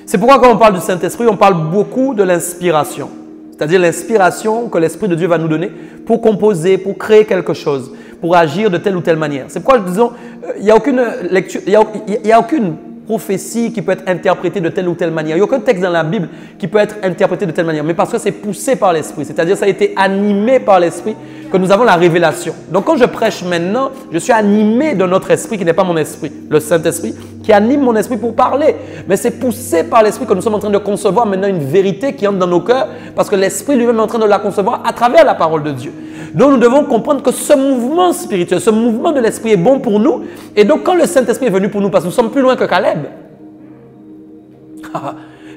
C'est pourquoi quand on parle du Saint-Esprit, on parle beaucoup de l'inspiration. c'est-à-dire l'inspiration que l'Esprit de Dieu va nous donner pour composer, pour créer quelque chose, pour agir de telle ou telle manière. C'est pourquoi, disons, il n'y a aucune lecture, il y a aucune prophétie qui peut être interprétée de telle ou telle manière. Il n'y a aucun texte dans la Bible qui peut être interprété de telle manière, mais parce que c'est poussé par l'Esprit, c'est-à-dire ça a été animé par l'Esprit que nous avons la révélation. Donc quand je prêche maintenant, je suis animé de notre esprit qui n'est pas mon esprit, le Saint-Esprit, qui anime mon esprit pour parler. Mais c'est poussé par l'Esprit que nous sommes en train de concevoir maintenant une vérité qui entre dans nos cœurs parce que l'Esprit lui-même est en train de la concevoir à travers la parole de Dieu. Donc nous devons comprendre que ce mouvement spirituel, ce mouvement de l'Esprit est bon pour nous. Et donc quand le Saint-Esprit est venu pour nous, parce que nous sommes plus loin que Caleb,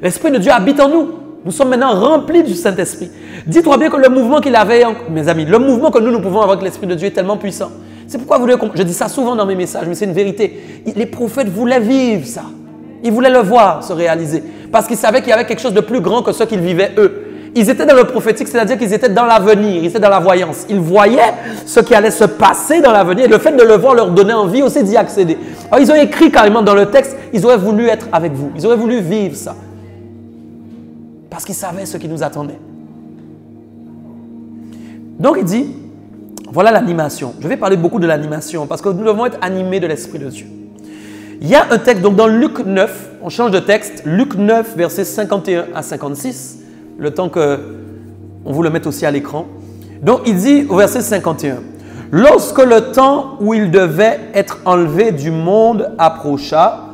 l'Esprit de Dieu habite en nous. Nous sommes maintenant remplis du Saint-Esprit. Dis-toi bien que le mouvement qu'il avait, mes amis, le mouvement que nous pouvons avoir avec l'Esprit de Dieu est tellement puissant. C'est pourquoi je dis ça souvent dans mes messages, mais c'est une vérité. Les prophètes voulaient vivre ça. Ils voulaient le voir se réaliser. Parce qu'ils savaient qu'il y avait quelque chose de plus grand que ce qu'ils vivaient eux. Ils étaient dans le prophétique, c'est-à-dire qu'ils étaient dans l'avenir, ils étaient dans la voyance. Ils voyaient ce qui allait se passer dans l'avenir et le fait de le voir leur donnait envie aussi d'y accéder. Alors ils ont écrit carrément dans le texte, ils auraient voulu être avec vous, ils auraient voulu vivre ça. Parce qu'ils savaient ce qui nous attendait. Donc il dit, voilà l'animation. Je vais parler beaucoup de l'animation parce que nous devons être animés de l'Esprit de Dieu. Il y a un texte, donc dans Luc 9, on change de texte, Luc 9, versets 51 à 56, le temps qu'on vous le mette aussi à l'écran. Donc il dit au verset 51, « Lorsque le temps où il devait être enlevé du monde approcha,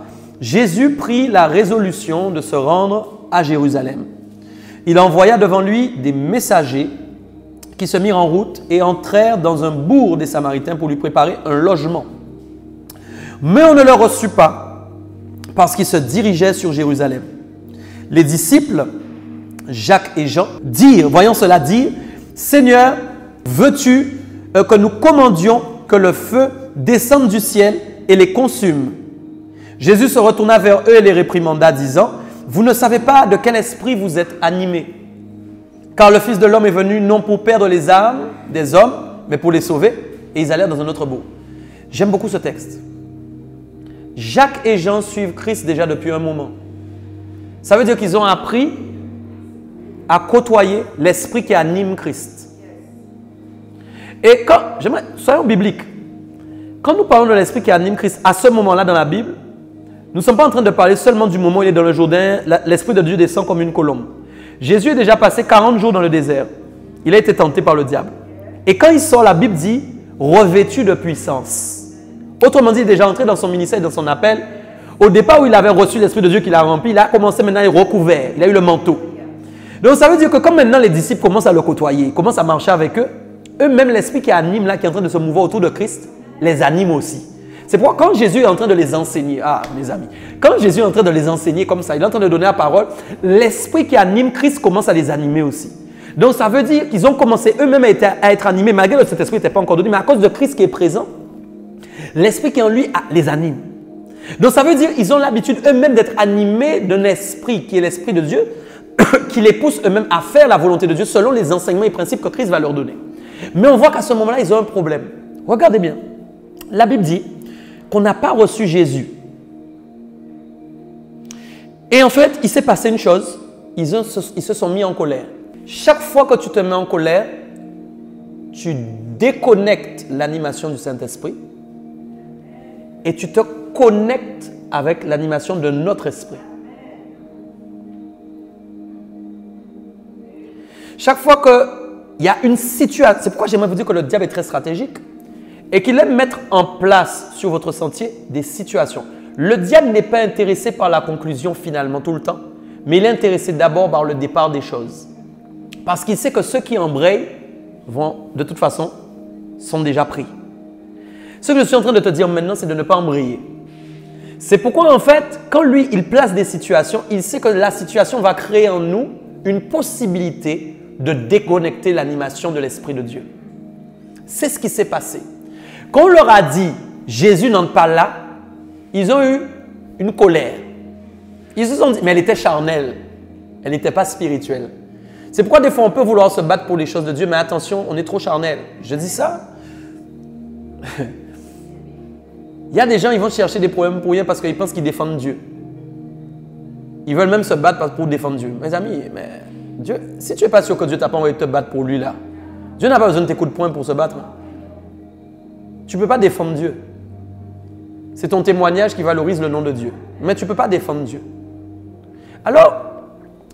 Jésus prit la résolution de se rendre à Jérusalem. Il envoya devant lui des messagers qui se mirent en route et entrèrent dans un bourg des Samaritains pour lui préparer un logement. Mais on ne le reçut pas parce qu'il se dirigeait sur Jérusalem. Les disciples, Jacques et Jean, voyant cela dire, « Seigneur, veux-tu que nous commandions que le feu descende du ciel et les consume ?» Jésus se retourna vers eux et les réprimanda, disant, « Vous ne savez pas de quel esprit vous êtes animés, car le Fils de l'homme est venu non pour perdre les âmes des hommes, mais pour les sauver. » Et ils allèrent dans un autre bourg. J'aime beaucoup ce texte. Jacques et Jean suivent Christ déjà depuis un moment. Ça veut dire qu'ils ont appris à côtoyer l'esprit qui anime Christ. Et soyons bibliques. Quand nous parlons de l'esprit qui anime Christ à ce moment-là dans la Bible, nous ne sommes pas en train de parler seulement du moment où il est dans le Jourdain, l'Esprit de Dieu descend comme une colombe. Jésus est déjà passé 40 jours dans le désert. Il a été tenté par le diable. Et quand il sort, la Bible dit « revêtu de puissance ». Autrement dit, il est déjà entré dans son ministère et dans son appel. Au départ où il avait reçu l'Esprit de Dieu qu'il a rempli, il a commencé maintenant à être recouvert. Il a eu le manteau. Donc ça veut dire que comme maintenant les disciples commencent à le côtoyer, commencent à marcher avec eux, eux-mêmes l'Esprit qui anime là, qui est en train de se mouvoir autour de Christ, les anime aussi. C'est pourquoi quand Jésus est en train de les enseigner, mes amis, quand Jésus est en train de les enseigner comme ça, il est en train de donner la parole, l'Esprit qui anime Christ commence à les animer aussi. Donc ça veut dire qu'ils ont commencé eux-mêmes à être animés, malgré que cet esprit n'était pas encore donné, mais à cause de Christ qui est présent, l'Esprit qui est en lui les anime. Donc ça veut dire qu'ils ont l'habitude eux-mêmes d'être animés d'un esprit qui est l'Esprit de Dieu, qui les pousse eux-mêmes à faire la volonté de Dieu selon les enseignements et principes que Christ va leur donner. Mais on voit qu'à ce moment-là, ils ont un problème. Regardez bien. La Bible dit qu'on n'a pas reçu Jésus. Et en fait, il s'est passé une chose. Ils se sont mis en colère. Chaque fois que tu te mets en colère, tu déconnectes l'animation du Saint-Esprit et tu te connectes avec l'animation de notre esprit. Chaque fois qu'il y a une situation, c'est pourquoi j'aimerais vous dire que le diable est très stratégique et qu'il aime mettre en place sur votre sentier des situations. Le diable n'est pas intéressé par la conclusion finalement tout le temps, mais il est intéressé d'abord par le départ des choses. Parce qu'il sait que ceux qui embrayent vont, de toute façon, sont déjà pris. Ce que je suis en train de te dire maintenant, c'est de ne pas embrayer. C'est pourquoi en fait, quand lui, il place des situations, il sait que la situation va créer en nous une possibilité de déconnecter l'animation de l'Esprit de Dieu. C'est ce qui s'est passé. Quand on leur a dit « Jésus n'entre pas là », ils ont eu une colère. Ils se sont dit « mais elle était charnelle, elle n'était pas spirituelle ». C'est pourquoi des fois on peut vouloir se battre pour les choses de Dieu, mais attention, on est trop charnel. Je dis ça. Il y a des gens, ils vont chercher des problèmes pour rien parce qu'ils pensent qu'ils défendent Dieu. Ils veulent même se battre pour défendre Dieu. Mes amis, mais Dieu, si tu n'es pas sûr que Dieu t'a pas envoyé te battre pour lui là, Dieu n'a pas besoin de tes coups de poing pour se battre. Tu ne peux pas défendre Dieu. C'est ton témoignage qui valorise le nom de Dieu. Mais tu ne peux pas défendre Dieu. Alors,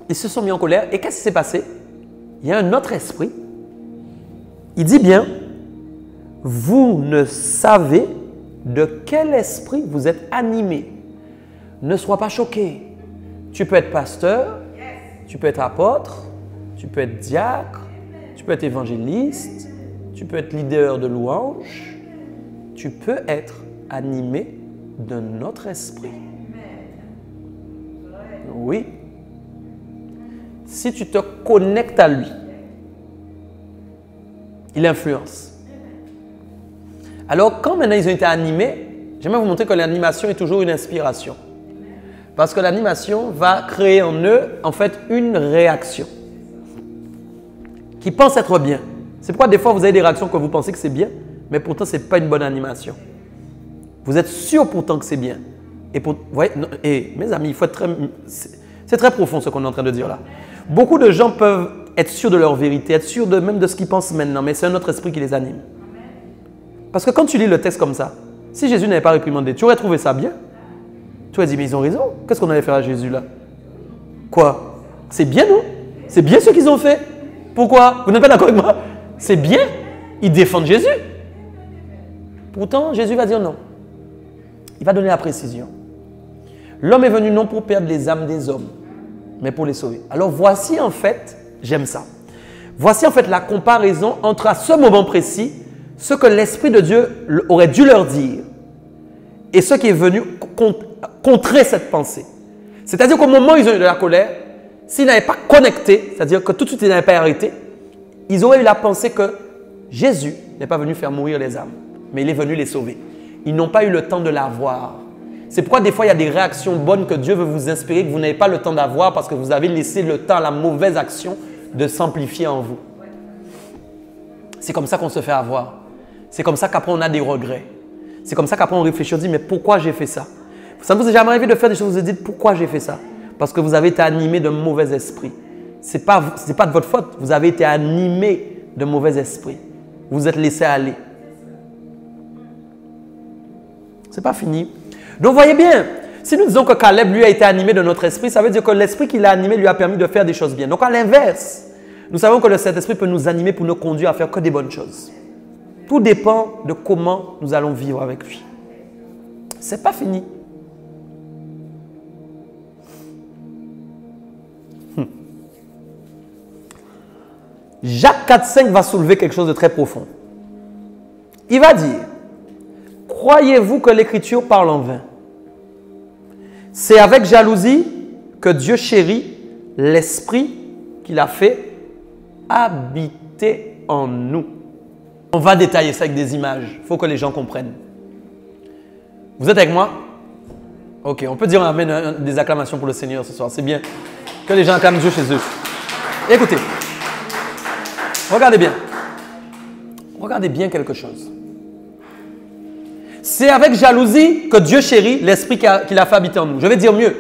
ils se sont mis en colère. Et qu'est-ce qui s'est passé? Il y a un autre esprit. Il dit bien, vous ne savez de quel esprit vous êtes animés. Ne sois pas choqué. Tu peux être pasteur, tu peux être apôtre, tu peux être diacre, tu peux être évangéliste, tu peux être leader de louange. Tu peux être animé d'un autre esprit. Oui. Si tu te connectes à lui, il influence. Alors, quand maintenant ils ont été animés, j'aimerais vous montrer que l'animation est toujours une inspiration. Parce que l'animation va créer en eux, en fait, une réaction qui pense être bien. C'est pourquoi des fois, vous avez des réactions que vous pensez que c'est bien, mais pourtant, ce n'est pas une bonne animation. Vous êtes sûr pourtant que c'est bien. Et vous voyez, et mes amis, il faut être c'est très profond ce qu'on est en train de dire là. Beaucoup de gens peuvent être sûrs de leur vérité, être sûrs même de ce qu'ils pensent maintenant, mais c'est un autre esprit qui les anime. Parce que quand tu lis le texte comme ça, si Jésus n'avait pas réprimandé, tu aurais trouvé ça bien? Tu aurais dit, mais ils ont raison. Qu'est-ce qu'on allait faire à Jésus là? Quoi? C'est bien, non? C'est bien ce qu'ils ont fait. Pourquoi? Vous n'êtes pas d'accord avec moi? C'est bien. Ils défendent Jésus. Pourtant, Jésus va dire non. Il va donner la précision. L'homme est venu non pour perdre les âmes des hommes, mais pour les sauver. Alors voici en fait, j'aime ça. Voici en fait la comparaison entre à ce moment précis, ce que l'Esprit de Dieu aurait dû leur dire et ce qui est venu contrer cette pensée. C'est-à-dire qu'au moment où ils ont eu de la colère, s'ils n'avaient pas connecté, c'est-à-dire que tout de suite ils n'avaient pas arrêté, ils auraient eu la pensée que Jésus n'est pas venu faire mourir les âmes, mais il est venu les sauver. Ils n'ont pas eu le temps de la voir. C'est pourquoi des fois il y a des réactions bonnes que Dieu veut vous inspirer, que vous n'avez pas le temps d'avoir parce que vous avez laissé le temps à la mauvaise action de s'amplifier en vous. C'est comme ça qu'on se fait avoir. C'est comme ça qu'après on a des regrets. C'est comme ça qu'après on réfléchit, on dit mais pourquoi j'ai fait ça? Ça ne vous est jamais arrivé de faire des choses où vous vous dites pourquoi j'ai fait ça? Parce que vous avez été animé d'un mauvais esprit. Ce n'est pas de votre faute, vous avez été animé d'un mauvais esprit. Vous vous êtes laissé aller. Ce n'est pas fini. Donc voyez bien, si nous disons que Caleb lui a été animé de notre esprit, ça veut dire que l'esprit qui l'a animé lui a permis de faire des choses bien. Donc à l'inverse, nous savons que le Saint-Esprit peut nous animer pour nous conduire à faire que des bonnes choses. Tout dépend de comment nous allons vivre avec lui. Ce n'est pas fini. Jacques 4,5 va soulever quelque chose de très profond. Il va dire, croyez-vous que l'Écriture parle en vain? C'est avec jalousie que Dieu chérit l'Esprit qu'il a fait habiter en nous. On va détailler ça avec des images. Il faut que les gens comprennent. Vous êtes avec moi? Ok, on peut dire amen, des acclamations pour le Seigneur ce soir. C'est bien que les gens acclament Dieu chez eux. Écoutez, regardez bien. Regardez bien quelque chose. C'est avec jalousie que Dieu chérit l'Esprit qu'il a fait habiter en nous. Je vais dire mieux.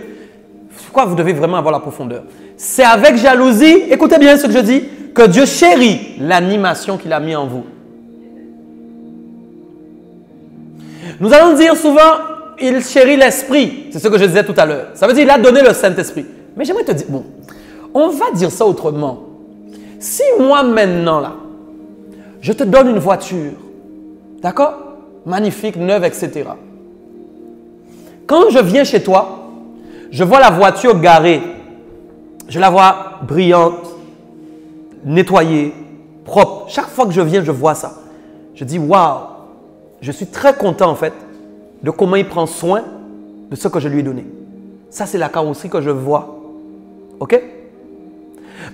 Pourquoi vous devez vraiment avoir la profondeur? C'est avec jalousie, écoutez bien ce que je dis, que Dieu chérit l'animation qu'il a mis en vous. Nous allons dire souvent, il chérit l'Esprit. C'est ce que je disais tout à l'heure. Ça veut dire qu'il a donné le Saint-Esprit. Mais j'aimerais te dire, bon, on va dire ça autrement. Si moi maintenant, là, je te donne une voiture, d'accord? Magnifique, neuve, etc. Quand je viens chez toi, je vois la voiture garée. Je la vois brillante, nettoyée, propre. Chaque fois que je viens, je vois ça. Je dis, waouh, je suis très content en fait de comment il prend soin de ce que je lui ai donné. Ça, c'est la carrosserie que je vois. OK?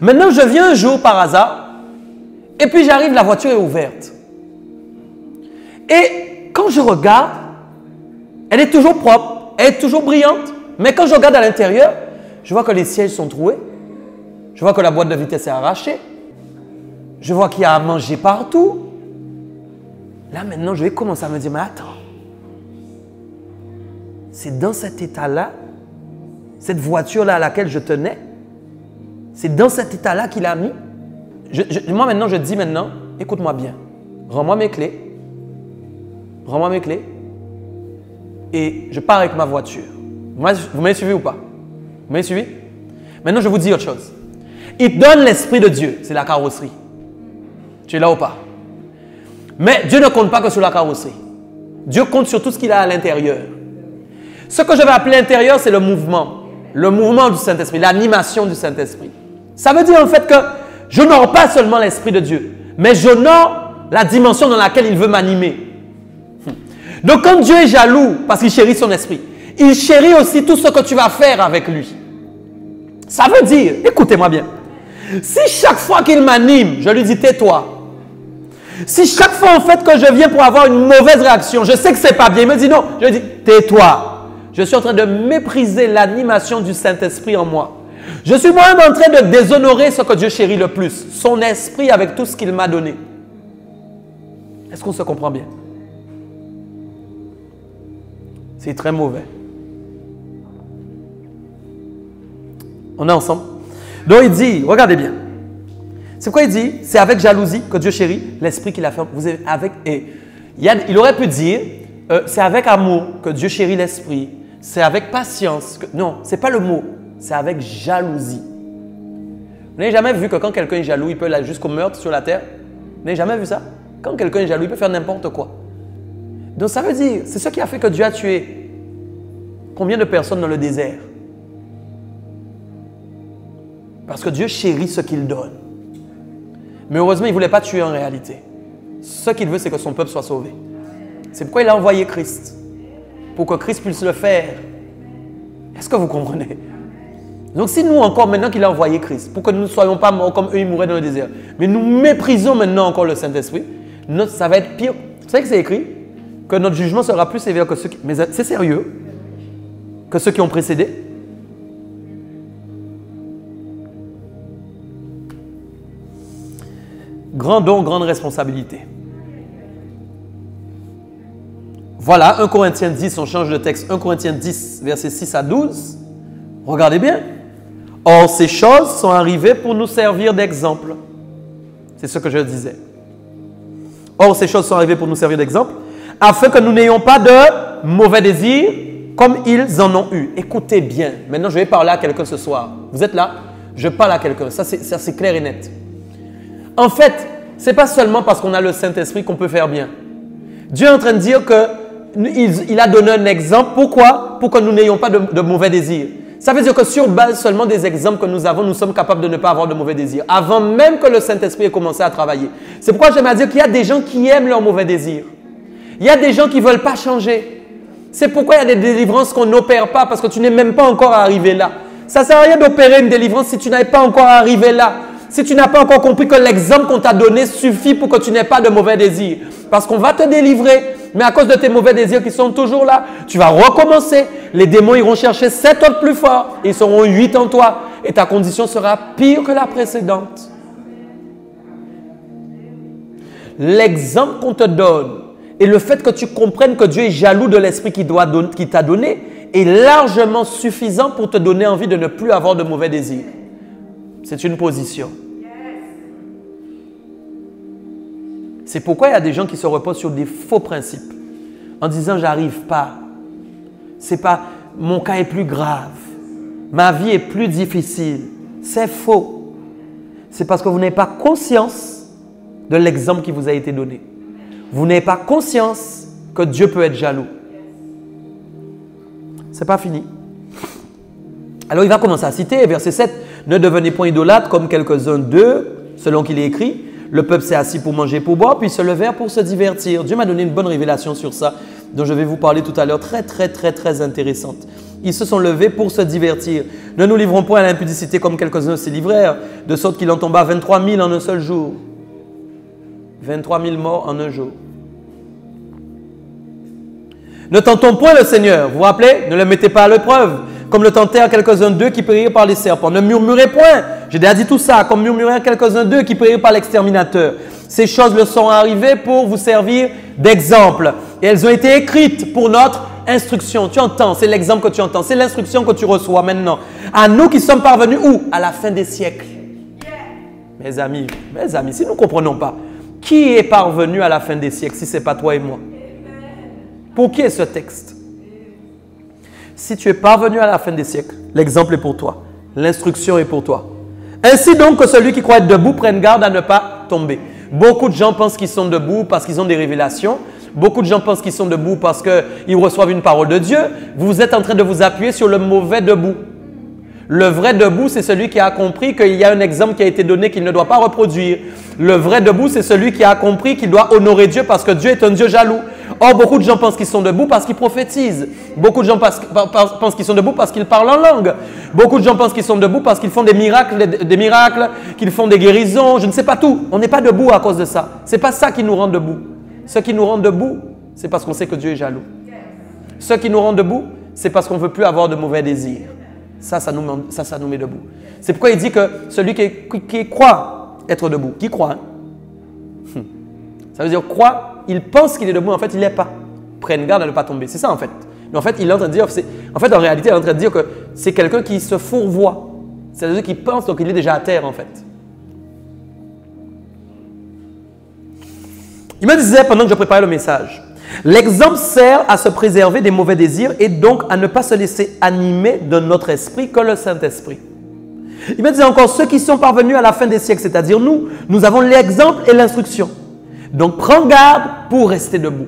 Maintenant, je viens un jour par hasard et puis j'arrive, la voiture est ouverte. Et quand je regarde, elle est toujours propre, elle est toujours brillante. Mais quand je regarde à l'intérieur, je vois que les sièges sont troués. Je vois que la boîte de vitesse est arrachée. Je vois qu'il y a à manger partout. Là, maintenant, je vais commencer à me dire, mais attends. C'est dans cet état-là, cette voiture-là à laquelle je tenais, C'est dans cet état-là qu'il a mis. Moi, maintenant, je dis maintenant, écoute-moi bien. Rends-moi mes clés. Rends-moi mes clés. Et je pars avec ma voiture. Vous m'avez suivi ou pas? Vous m'avez suivi? Maintenant, je vous dis autre chose. Il donne l'Esprit de Dieu. C'est la carrosserie. Tu es là ou pas? Mais Dieu ne compte pas que sur la carrosserie. Dieu compte sur tout ce qu'il a à l'intérieur. Ce que je vais appeler l'intérieur, c'est le mouvement. Le mouvement du Saint-Esprit, l'animation du Saint-Esprit. Ça veut dire en fait que j'honore pas seulement l'Esprit de Dieu, mais j'honore la dimension dans laquelle il veut m'animer. Donc quand Dieu est jaloux parce qu'il chérit son esprit, il chérit aussi tout ce que tu vas faire avec lui. Ça veut dire, écoutez-moi bien, si chaque fois qu'il m'anime, je lui dis tais-toi. Si chaque fois en fait que je viens pour avoir une mauvaise réaction, je sais que c'est pas bien, il me dit non, je lui dis tais-toi. Je suis en train de mépriser l'animation du Saint-Esprit en moi. Je suis moi-même en train de déshonorer ce que Dieu chérit le plus, son esprit avec tout ce qu'il m'a donné. Est-ce qu'on se comprend bien? C'est très mauvais. On est ensemble? Donc il dit, regardez bien. C'est quoi il dit? C'est avec jalousie que Dieu chérit l'esprit qu'il a fait. Vous êtes avec, il aurait pu dire, c'est avec amour que Dieu chérit l'esprit. C'est avec patience. Non, ce n'est pas le mot. C'est avec jalousie. Vous n'avez jamais vu que quand quelqu'un est jaloux, il peut aller jusqu'au meurtre sur la terre? Vous n'avez jamais vu ça? Quand quelqu'un est jaloux, il peut faire n'importe quoi. Donc ça veut dire, c'est ce qui a fait que Dieu a tué combien de personnes dans le désert? Parce que Dieu chérit ce qu'il donne. Mais heureusement, il ne voulait pas tuer en réalité. Ce qu'il veut, c'est que son peuple soit sauvé. C'est pourquoi il a envoyé Christ. Pour que Christ puisse le faire. Est-ce que vous comprenez? Donc si nous encore, maintenant qu'il a envoyé Christ, pour que nous ne soyons pas morts comme eux, ils mouraient dans le désert, mais nous méprisons maintenant encore le Saint-Esprit, ça va être pire. Vous savez que c'est écrit? Que notre jugement sera plus sévère que ceux qui... Mais c'est sérieux? Que ceux qui ont précédé? Grand don, grande responsabilité. Voilà, 1 Corinthiens 10, on change de texte. 1 Corinthiens 10, versets 6 à 12. Regardez bien. Or, ces choses sont arrivées pour nous servir d'exemple. C'est ce que je disais. Or, ces choses sont arrivées pour nous servir d'exemple, afin que nous n'ayons pas de mauvais désirs comme ils en ont eu. Écoutez bien. Maintenant, je vais parler à quelqu'un ce soir. Vous êtes là? Je parle à quelqu'un. Ça, c'est clair et net. En fait, ce n'est pas seulement parce qu'on a le Saint-Esprit qu'on peut faire bien. Dieu est en train de dire qu'il a donné un exemple. Pourquoi? Pour que nous n'ayons pas de mauvais désirs. Ça veut dire que sur base seulement des exemples que nous avons, nous sommes capables de ne pas avoir de mauvais désirs. Avant même que le Saint-Esprit ait commencé à travailler. C'est pourquoi j'aime à dire qu'il y a des gens qui aiment leurs mauvais désirs. Il y a des gens qui ne veulent pas changer. C'est pourquoi il y a des délivrances qu'on n'opère pas parce que tu n'es même pas encore arrivé là. Ça ne sert à rien d'opérer une délivrance si tu n'es pas encore arrivé là. Si tu n'as pas encore compris que l'exemple qu'on t'a donné suffit pour que tu n'aies pas de mauvais désirs. Parce qu'on va te délivrer, mais à cause de tes mauvais désirs qui sont toujours là, tu vas recommencer. Les démons iront chercher 7 autres plus forts. Ils seront 8 en toi. Et ta condition sera pire que la précédente. L'exemple qu'on te donne et le fait que tu comprennes que Dieu est jaloux de l'esprit qu'il t'a donné est largement suffisant pour te donner envie de ne plus avoir de mauvais désirs. C'est une position. C'est pourquoi il y a des gens qui se reposent sur des faux principes en disant « j'arrive pas ». C'est pas « mon cas est plus grave ». Ma vie est plus difficile. C'est faux. C'est parce que vous n'avez pas conscience de l'exemple qui vous a été donné. Vous n'avez pas conscience que Dieu peut être jaloux. C'est pas fini. Alors il va commencer à citer, verset 7. « Ne devenez point idolâtres comme quelques-uns d'eux, selon qu'il est écrit. Le peuple s'est assis pour manger, pour boire, puis se levèrent pour se divertir. » Dieu m'a donné une bonne révélation sur ça, dont je vais vous parler tout à l'heure, très intéressante. Ils se sont levés pour se divertir. « Ne nous livrons point à l'impudicité comme quelques-uns s'y livrèrent, de sorte qu'il en tomba 23 000 en un seul jour. » 23 000 morts en un jour. « Ne tentons point le Seigneur. » Vous vous rappelez? Ne le mettez pas à l'épreuve. Comme le tentèrent quelques-uns d'eux qui périrent par les serpents. Ne murmurez point. J'ai déjà dit tout ça. Comme murmurèrent quelques-uns d'eux qui périrent par l'exterminateur. Ces choses leur sont arrivées pour vous servir d'exemple. Et elles ont été écrites pour notre Instruction, tu entends, c'est l'exemple que tu entends, c'est l'instruction que tu reçois maintenant. À nous qui sommes parvenus où? À la fin des siècles. Mes amis, si nous ne comprenons pas, qui est parvenu à la fin des siècles si ce n'est pas toi et moi? Pour qui est ce texte? Si tu es parvenu à la fin des siècles, l'exemple est pour toi, l'instruction est pour toi. Ainsi donc que celui qui croit être debout prenne garde à ne pas tomber. Beaucoup de gens pensent qu'ils sont debout parce qu'ils ont des révélations. Beaucoup de gens pensent qu'ils sont debout parce qu'ils reçoivent une parole de Dieu. Vous êtes en train de vous appuyer sur le mauvais debout. Le vrai debout, c'est celui qui a compris qu'il y a un exemple qui a été donné qu'il ne doit pas reproduire. Le vrai debout, c'est celui qui a compris qu'il doit honorer Dieu parce que Dieu est un Dieu jaloux. Or, beaucoup de gens pensent qu'ils sont debout parce qu'ils prophétisent. Beaucoup de gens pensent qu'ils sont debout parce qu'ils parlent en langue. Beaucoup de gens pensent qu'ils sont debout parce qu'ils font des miracles, qu'ils font des guérisons, je ne sais pas tout. On n'est pas debout à cause de ça. Ce n'est pas ça qui nous rend debout. Ce qui nous rend debout, c'est parce qu'on sait que Dieu est jaloux. Ce qui nous rend debout, c'est parce qu'on ne veut plus avoir de mauvais désirs. Ça nous met debout. C'est pourquoi il dit que celui qui croit être debout, qui croit, hein? Ça veut dire croit, il pense qu'il est debout, en fait il n'est pas. Prenne garde à ne pas tomber. C'est ça en fait. Mais en fait, il est en train de dire, en réalité, il est en train de dire que c'est quelqu'un qui se fourvoie. C'est-à-dire qu'il pense, donc il est déjà à terre en fait. Il me disait pendant que je préparais le message, l'exemple sert à se préserver des mauvais désirs et donc à ne pas se laisser animer de notre esprit que le Saint-Esprit. Il me disait encore, ceux qui sont parvenus à la fin des siècles, c'est-à-dire nous avons l'exemple et l'instruction. Donc prends garde pour rester debout.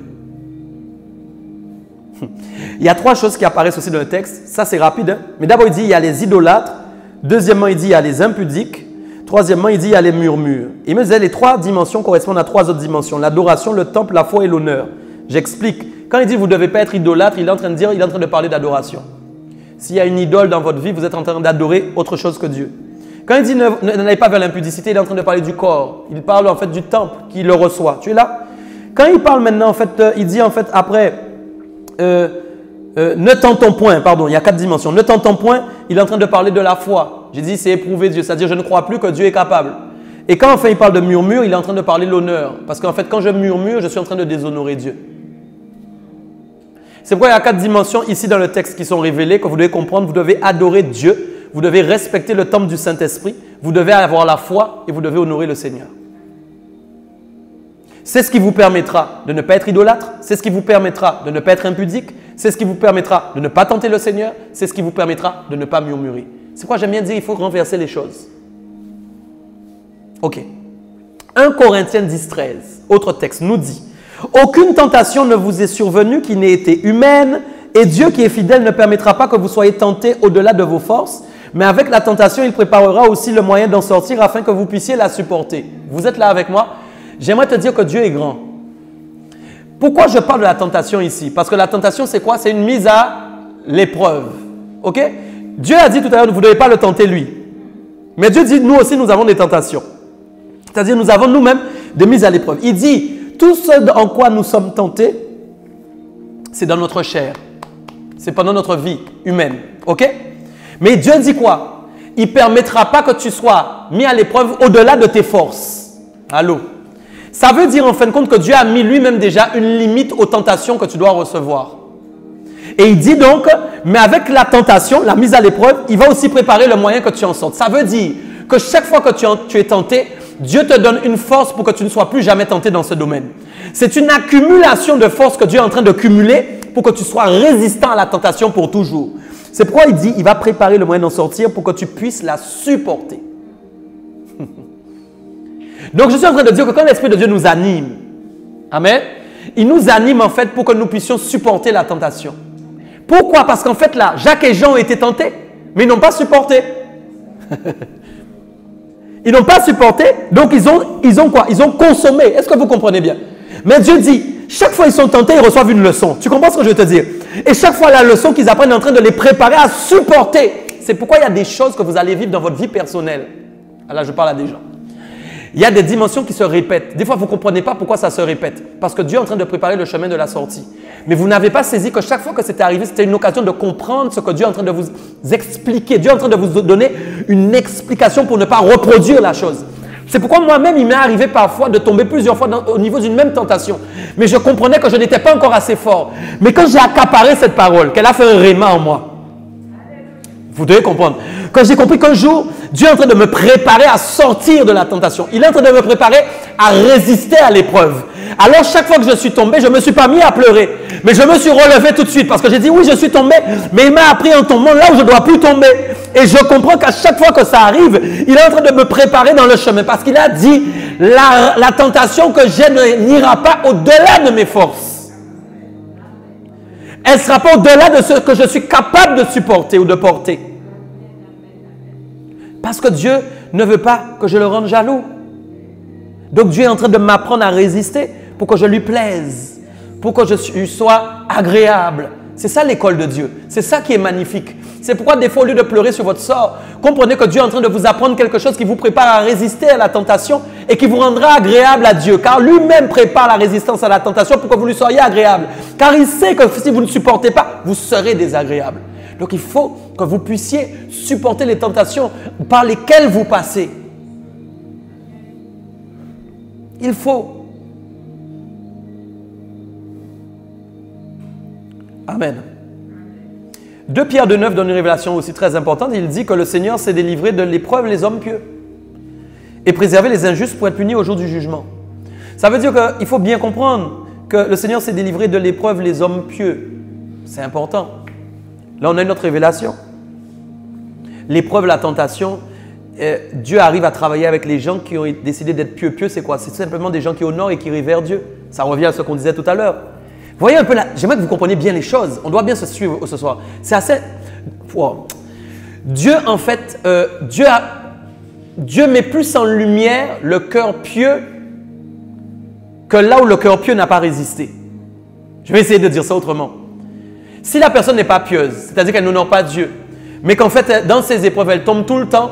Il y a 3 choses qui apparaissent aussi dans le texte. Ça, c'est rapide. Hein? Mais d'abord, il dit il y a les idolâtres. Deuxièmement, il dit il y a les impudiques. Troisièmement, il dit il y a les murmures. Il me disait les 3 dimensions correspondent à 3 autres dimensions. L'adoration, le temple, la foi et l'honneur. J'explique. Quand il dit vous ne devez pas être idolâtre, il est en train de parler d'adoration. S'il y a une idole dans votre vie, vous êtes en train d'adorer autre chose que Dieu. Quand il dit n'allez pas vers l'impudicité, il est en train de parler du corps. Il parle en fait du temple qui le reçoit. Tu es là? Quand il parle maintenant, en fait, il dit en fait après, ne tentons point, pardon, il y a 4 dimensions. Ne tentons point, il est en train de parler de la foi. J'ai dit c'est éprouver Dieu, c'est-à-dire je ne crois plus que Dieu est capable. Et quand enfin il parle de murmure, il est en train de parler de l'honneur. Parce qu'en fait, quand je murmure, je suis en train de déshonorer Dieu. C'est pourquoi il y a 4 dimensions ici dans le texte qui sont révélées, que vous devez comprendre. Vous devez adorer Dieu. Vous devez respecter le temple du Saint-Esprit, vous devez avoir la foi et vous devez honorer le Seigneur. C'est ce qui vous permettra de ne pas être idolâtre, c'est ce qui vous permettra de ne pas être impudique, c'est ce qui vous permettra de ne pas tenter le Seigneur, c'est ce qui vous permettra de ne pas murmurer. C'est pourquoi j'aime bien dire qu'il faut renverser les choses. Ok. 1 Corinthiens 10:13, autre texte, nous dit « Aucune tentation ne vous est survenue qui n'ait été humaine, et Dieu qui est fidèle ne permettra pas que vous soyez tentés au-delà de vos forces, mais avec la tentation, il préparera aussi le moyen d'en sortir afin que vous puissiez la supporter. » Vous êtes là avec moi? J'aimerais te dire que Dieu est grand. Pourquoi je parle de la tentation ici? Parce que la tentation, c'est quoi? C'est une mise à l'épreuve. Ok? Dieu a dit tout à l'heure, vous ne devez pas le tenter lui. Mais Dieu dit, nous aussi, nous avons des tentations. C'est-à-dire, nous avons nous-mêmes des mises à l'épreuve. Il dit, tout ce en quoi nous sommes tentés, c'est dans notre chair. C'est pendant notre vie humaine. Ok? Mais Dieu dit quoi? Il ne permettra pas que tu sois mis à l'épreuve au-delà de tes forces. Allô? Ça veut dire en fin de compte que Dieu a mis lui-même déjà une limite aux tentations que tu dois recevoir. Et il dit donc, mais avec la tentation, la mise à l'épreuve, il va aussi préparer le moyen que tu en sortes. Ça veut dire que chaque fois que tu es tenté, Dieu te donne une force pour que tu ne sois plus jamais tenté dans ce domaine. C'est une accumulation de force que Dieu est en train de cumuler pour que tu sois résistant à la tentation pour toujours. C'est pourquoi il dit, il va préparer le moyen d'en sortir pour que tu puisses la supporter. Donc je suis en train de dire que quand l'Esprit de Dieu nous anime, amen, il nous anime en fait pour que nous puissions supporter la tentation. Pourquoi? Parce qu'en fait là, Jacques et Jean ont été tentés, mais ils n'ont pas supporté. Ils n'ont pas supporté, donc ils ont quoi? Ils ont consommé. Est-ce que vous comprenez bien? Mais Dieu dit, chaque fois qu'ils sont tentés, ils reçoivent une leçon. Tu comprends ce que je veux te dire? Et chaque fois, la leçon qu'ils apprennent est en train de les préparer à supporter. C'est pourquoi il y a des choses que vous allez vivre dans votre vie personnelle. Là, je parle à des gens. Il y a des dimensions qui se répètent. Des fois, vous ne comprenez pas pourquoi ça se répète. Parce que Dieu est en train de préparer le chemin de la sortie. Mais vous n'avez pas saisi que chaque fois que c'était arrivé, c'était une occasion de comprendre ce que Dieu est en train de vous expliquer. Dieu est en train de vous donner une explication pour ne pas reproduire la chose. C'est pourquoi moi-même, il m'est arrivé parfois de tomber plusieurs fois au niveau d'une même tentation. Mais je comprenais que je n'étais pas encore assez fort. Mais quand j'ai accaparé cette parole, qu'elle a fait un réma en moi, vous devez comprendre. Quand j'ai compris qu'un jour, Dieu est en train de me préparer à sortir de la tentation. Il est en train de me préparer à résister à l'épreuve. Alors, chaque fois que je suis tombé, je ne me suis pas mis à pleurer. Mais je me suis relevé tout de suite parce que j'ai dit, oui, je suis tombé, mais il m'a appris en tombant là où je ne dois plus tomber. Et je comprends qu'à chaque fois que ça arrive, il est en train de me préparer dans le chemin parce qu'il a dit, la tentation que j'ai n'ira pas au-delà de mes forces. Elle ne sera pas au-delà de ce que je suis capable de supporter ou de porter. Parce que Dieu ne veut pas que je le rende jaloux. Donc Dieu est en train de m'apprendre à résister pour que je lui plaise, pour que je sois agréable. C'est ça l'école de Dieu. C'est ça qui est magnifique. C'est pourquoi des fois, au lieu de pleurer sur votre sort, comprenez que Dieu est en train de vous apprendre quelque chose qui vous prépare à résister à la tentation et qui vous rendra agréable à Dieu. Car lui-même prépare la résistance à la tentation pour que vous lui soyez agréable. Car il sait que si vous ne supportez pas, vous serez désagréable. Donc il faut que vous puissiez supporter les tentations par lesquelles vous passez. Il faut. Amen. 2 Pierre 2,9 donne une révélation aussi très importante. Il dit que le Seigneur s'est délivré de l'épreuve les hommes pieux et préserver les injustes pour être punis au jour du jugement. Ça veut dire qu'il faut bien comprendre que le Seigneur s'est délivré de l'épreuve les hommes pieux. C'est important. Là, on a une autre révélation. L'épreuve, la tentation, Dieu arrive à travailler avec les gens qui ont décidé d'être pieux. Pieux, c'est quoi? C'est tout simplement des gens qui honorent et qui révèrent Dieu. Ça revient à ce qu'on disait tout à l'heure. Vous voyez un peu là, j'aimerais que vous compreniez bien les choses. On doit bien se suivre ce soir. C'est assez... Wow. Dieu, en fait, Dieu met plus en lumière le cœur pieux que là où le cœur pieux n'a pas résisté. Je vais essayer de dire ça autrement. Si la personne n'est pas pieuse, c'est-à-dire qu'elle n'honore pas Dieu, mais qu'en fait, dans ses épreuves, elle tombe tout le temps,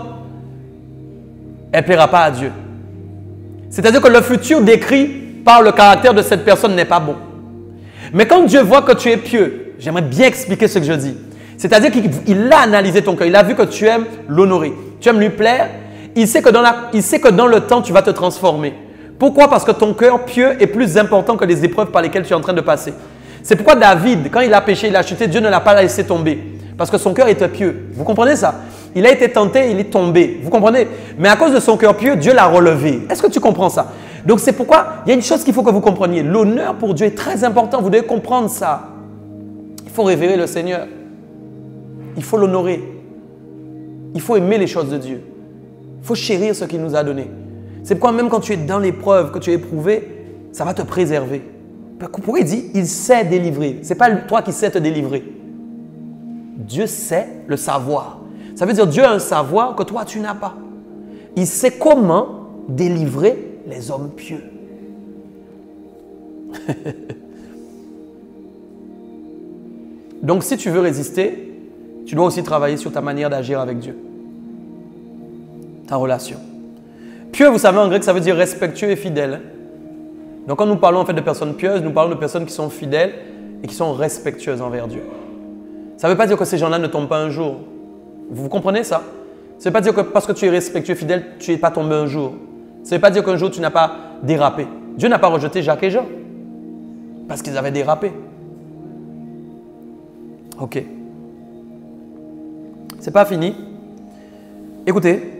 elle ne plaira pas à Dieu. C'est-à-dire que le futur décrit par le caractère de cette personne n'est pas bon. Mais quand Dieu voit que tu es pieux, j'aimerais bien expliquer ce que je dis. C'est-à-dire qu'il a analysé ton cœur, il a vu que tu aimes l'honorer, tu aimes lui plaire, il sait que dans le temps, tu vas te transformer. Pourquoi? Parce que ton cœur pieux est plus important que les épreuves par lesquelles tu es en train de passer. C'est pourquoi David, quand il a péché, il a chuté, Dieu ne l'a pas laissé tomber. Parce que son cœur était pieux. Vous comprenez ça? Il a été tenté, il est tombé. Vous comprenez? Mais à cause de son cœur pieux, Dieu l'a relevé. Est-ce que tu comprends ça? Donc c'est pourquoi il y a une chose qu'il faut que vous compreniez. L'honneur pour Dieu est très important. Vous devez comprendre ça. Il faut révérer le Seigneur. Il faut l'honorer. Il faut aimer les choses de Dieu. Il faut chérir ce qu'il nous a donné. C'est pourquoi même quand tu es dans l'épreuve, que tu es éprouvé, ça va te préserver. Pourquoi il dit « il sait délivrer ». Ce n'est pas toi qui sais te délivrer. Dieu sait le savoir. Ça veut dire Dieu a un savoir que toi tu n'as pas. Il sait comment délivrer les hommes pieux. Donc si tu veux résister, tu dois aussi travailler sur ta manière d'agir avec Dieu. Ta relation. Pieux, vous savez en grec, ça veut dire respectueux et fidèle. Donc quand nous parlons en fait de personnes pieuses, nous parlons de personnes qui sont fidèles et qui sont respectueuses envers Dieu. Ça ne veut pas dire que ces gens-là ne tombent pas un jour. Vous comprenez ça? Ça ne veut pas dire que parce que tu es respectueux et fidèle, tu n'es pas tombé un jour. Ça ne veut pas dire qu'un jour tu n'as pas dérapé. Dieu n'a pas rejeté Jacques et Jean parce qu'ils avaient dérapé. Ok. C'est pas fini. Écoutez.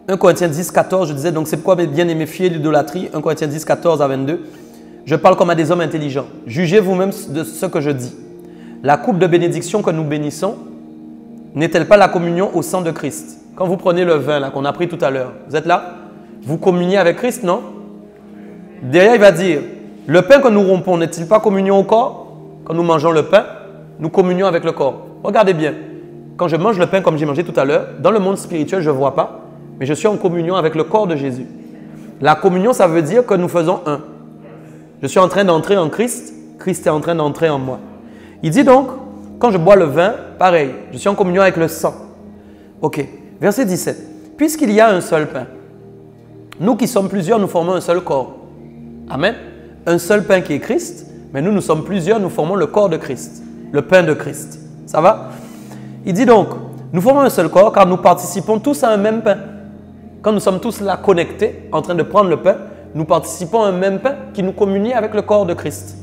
1 Corinthiens 10, 14, je disais, donc c'est pourquoi mes bien-aimés fiez l'idolâtrie. 1 Corinthiens 10, 14 à 22. Je parle comme à des hommes intelligents. Jugez vous-même de ce que je dis. La coupe de bénédiction que nous bénissons, n'est-elle pas la communion au sang de Christ? Quand vous prenez le vin là qu'on a pris tout à l'heure, vous êtes là? Vous communiez avec Christ, non? Derrière, il va dire, le pain que nous rompons n'est-il pas communion au corps? Quand nous mangeons le pain, nous communions avec le corps. Regardez bien. Quand je mange le pain comme j'ai mangé tout à l'heure, dans le monde spirituel, je ne vois pas, mais je suis en communion avec le corps de Jésus. La communion, ça veut dire que nous faisons un. Je suis en train d'entrer en Christ, Christ est en train d'entrer en moi. Il dit donc, quand je bois le vin, pareil, je suis en communion avec le sang. Ok, verset 17. Puisqu'il y a un seul pain, nous qui sommes plusieurs, nous formons un seul corps. Amen. Un seul pain qui est Christ, mais nous sommes plusieurs, nous formons le corps de Christ, le pain de Christ. Ça va? Il dit donc, Nous formons un seul corps car nous participons tous à un même pain. Quand nous sommes tous là connectés, en train de prendre le pain, nous participons à un même pain qui nous communie avec le corps de Christ.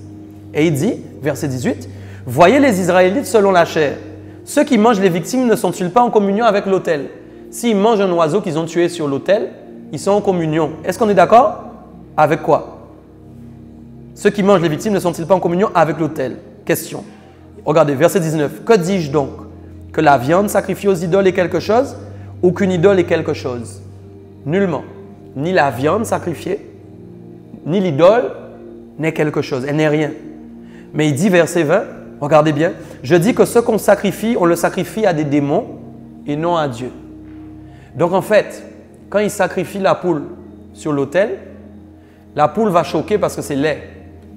Et il dit, verset 18, « Voyez les Israélites selon la chair. Ceux qui mangent les victimes ne sont-ils pas en communion avec l'autel? S'ils mangent un oiseau qu'ils ont tué sur l'autel, ils sont en communion. » Est-ce qu'on est d'accord? Avec quoi? Ceux qui mangent les victimes ne sont-ils pas en communion avec l'autel? Question. Regardez, verset 19. « Que dis-je donc? Que la viande sacrifiée aux idoles est quelque chose ou qu'une idole est quelque chose? Nullement. Ni la viande sacrifiée, ni l'idole n'est quelque chose. Elle n'est rien. Mais il dit, verset 20, regardez bien, « Je dis que ce qu'on sacrifie, on le sacrifie à des démons et non à Dieu. » Donc en fait, quand il sacrifie la poule sur l'autel, la poule va choquer parce que c'est laid.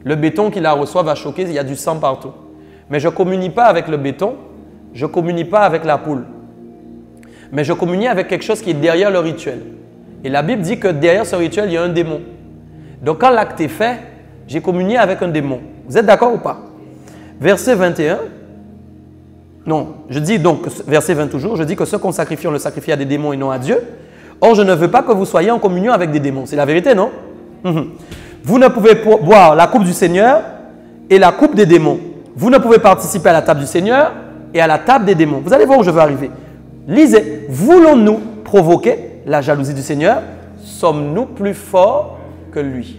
Le béton qui la reçoit va choquer, il y a du sang partout. Mais je ne communie pas avec le béton, je ne communie pas avec la poule. Mais je communie avec quelque chose qui est derrière le rituel. Et la Bible dit que derrière ce rituel, il y a un démon. Donc quand l'acte est fait, j'ai communié avec un démon. Vous êtes d'accord ou pas? Verset 21. Non, je dis donc, verset 20 toujours, je dis que ce qu'on sacrifie, on le sacrifie à des démons et non à Dieu. Or, je ne veux pas que vous soyez en communion avec des démons. C'est la vérité, non? Vous ne pouvez boire la coupe du Seigneur et la coupe des démons. Vous ne pouvez participer à la table du Seigneur et à la table des démons. Vous allez voir où je veux arriver. Lisez. Voulons-nous provoquer la jalousie du Seigneur? Sommes-nous plus forts que lui?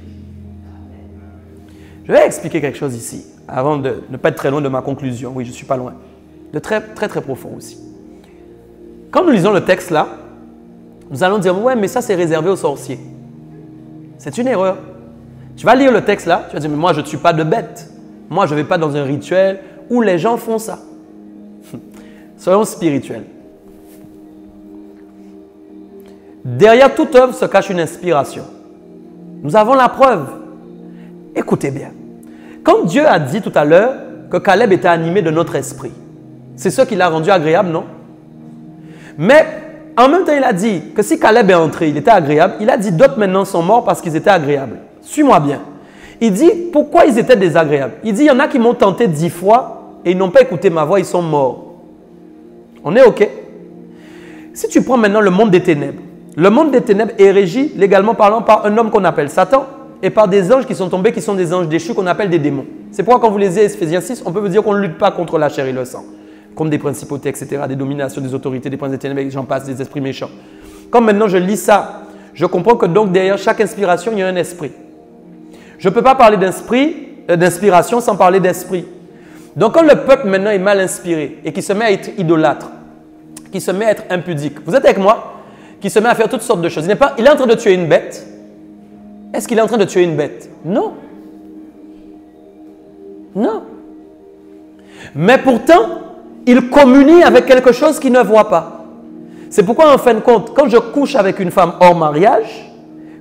Je vais expliquer quelque chose ici, avant de ne pas être très loin de ma conclusion. Oui, je ne suis pas loin. De très, très, très profond aussi. Quand nous lisons le texte là, nous allons dire, ouais, mais ça c'est réservé aux sorciers. C'est une erreur. Tu vas lire le texte là, tu vas dire, mais moi je ne tue pas de bête. Moi je ne vais pas dans un rituel où les gens font ça. Soyons spirituels. Derrière toute œuvre se cache une inspiration. Nous avons la preuve. Écoutez bien. Quand Dieu a dit tout à l'heure que Caleb était animé de notre esprit, c'est ce qui l'a rendu agréable, non? Mais en même temps, il a dit que si Caleb est entré, il était agréable. Il a dit d'autres maintenant sont morts parce qu'ils étaient agréables. Suis-moi bien. Il dit pourquoi ils étaient désagréables. Il dit il y en a qui m'ont tenté 10 fois et ils n'ont pas écouté ma voix, ils sont morts. On est OK? Si tu prends maintenant le monde des ténèbres, le monde des ténèbres est régi, légalement parlant, par un homme qu'on appelle Satan et par des anges qui sont tombés, qui sont des anges déchus qu'on appelle des démons. C'est pourquoi quand vous lisez Ephésiens 6, on peut vous dire qu'on ne lutte pas contre la chair et le sang, contre des principautés, etc., des dominations, des autorités, des princes des ténèbres, j'en passe, des esprits méchants. Quand maintenant je lis ça, je comprends que donc derrière chaque inspiration, il y a un esprit. Je ne peux pas parler d'inspiration sans parler d'esprit. Donc quand le peuple maintenant est mal inspiré et qui se met à être idolâtre, qui se met à être impudique, vous êtes avec moi? Qui se met à faire toutes sortes de choses. Il est en train de tuer une bête. Est-ce qu'il est en train de tuer une bête? Non. Non. Mais pourtant, il communie avec quelque chose qu'il ne voit pas. C'est pourquoi, en fin de compte, quand je couche avec une femme hors mariage,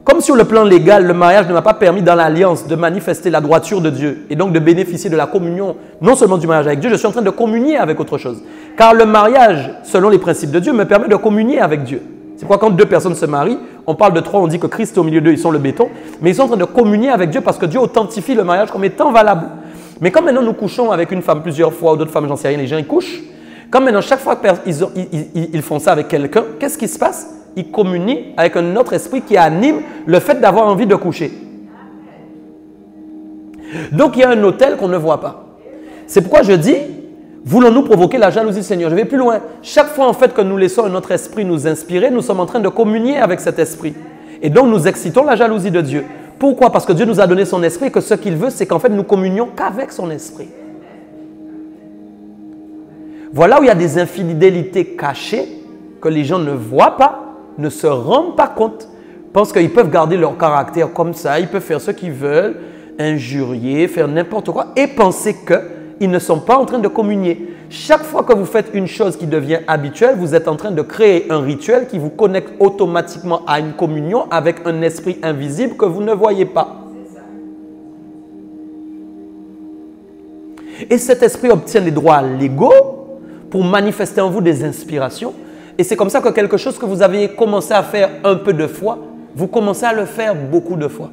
comme sur le plan légal, le mariage ne m'a pas permis dans l'alliance de manifester la droiture de Dieu et donc de bénéficier de la communion, non seulement du mariage avec Dieu, je suis en train de communier avec autre chose. Car le mariage, selon les principes de Dieu, me permet de communier avec Dieu. C'est pourquoi quand deux personnes se marient, on parle de trois, on dit que Christ est au milieu d'eux, ils sont le béton, mais ils sont en train de communier avec Dieu parce que Dieu authentifie le mariage comme étant valable. Mais quand maintenant nous couchons avec une femme plusieurs fois ou d'autres femmes, j'en sais rien, les gens ils couchent, quand maintenant chaque fois qu'ils font ça avec quelqu'un, qu'est-ce qui se passe? Ils communient avec un autre esprit qui anime le fait d'avoir envie de coucher. Donc il y a un autel qu'on ne voit pas. C'est pourquoi je dis, voulons-nous provoquer la jalousie du Seigneur? Je vais plus loin. Chaque fois en fait que nous laissons notre esprit nous inspirer, nous sommes en train de communier avec cet esprit. Et donc nous excitons la jalousie de Dieu. Pourquoi? Parce que Dieu nous a donné son esprit et que ce qu'il veut, c'est qu'en fait nous communions qu'avec son esprit. Voilà où il y a des infidélités cachées que les gens ne voient pas, ne se rendent pas compte, pensent qu'ils peuvent garder leur caractère comme ça, ils peuvent faire ce qu'ils veulent, injurier, faire n'importe quoi et penser qu'ils ne sont pas en train de communier. Chaque fois que vous faites une chose qui devient habituelle, vous êtes en train de créer un rituel qui vous connecte automatiquement à une communion avec un esprit invisible que vous ne voyez pas. Et cet esprit obtient des droits légaux pour manifester en vous des inspirations. Et c'est comme ça que quelque chose que vous avez commencé à faire un peu de fois, vous commencez à le faire beaucoup de fois.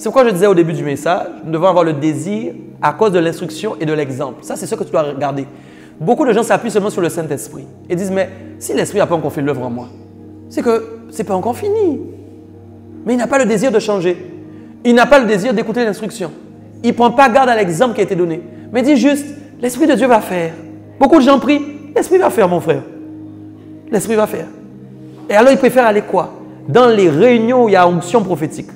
C'est pourquoi je disais au début du message, nous devons avoir le désir à cause de l'instruction et de l'exemple. Ça, c'est ce que tu dois regarder. Beaucoup de gens s'appuient seulement sur le Saint-Esprit et disent, mais si l'Esprit n'a pas encore fait l'œuvre en moi, c'est que ce n'est pas encore fini. Mais il n'a pas le désir de changer. Il n'a pas le désir d'écouter l'instruction. Il ne prend pas garde à l'exemple qui a été donné. Mais il dit juste, l'Esprit de Dieu va faire. Beaucoup de gens prient, l'Esprit va faire, mon frère. L'Esprit va faire. Et alors, il préfère aller quoi? Dans les réunions où il y a onction prophétique.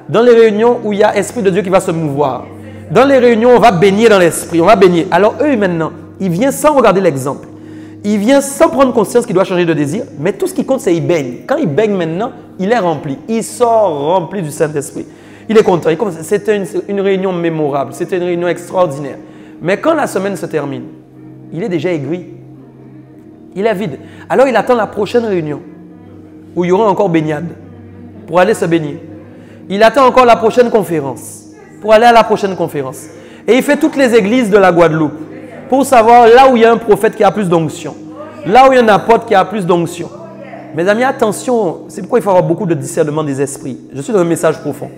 Dans les réunions où il y a Esprit de Dieu qui va se mouvoir. Dans les réunions où on va baigner dans l'Esprit. On va baigner. Alors, eux, maintenant, ils viennent sans regarder l'exemple. Il vient sans prendre conscience qu'il doit changer de désir, mais tout ce qui compte, c'est qu'il baigne. Quand il baigne maintenant, il est rempli. Il sort rempli du Saint-Esprit. Il est content. C'était une réunion mémorable. C'était une réunion extraordinaire. Mais quand la semaine se termine, il est déjà aigri. Il est vide. Alors, il attend la prochaine réunion où il y aura encore baignade pour aller se baigner. Il attend encore la prochaine conférence pour aller à la prochaine conférence. Et il fait toutes les églises de la Guadeloupe pour savoir là où il y a un prophète qui a plus d'onction, là où il y a un apôtre qui a plus d'onction. Mes amis, attention, c'est pourquoi il faut avoir beaucoup de discernement des esprits. Je suis dans un message profond.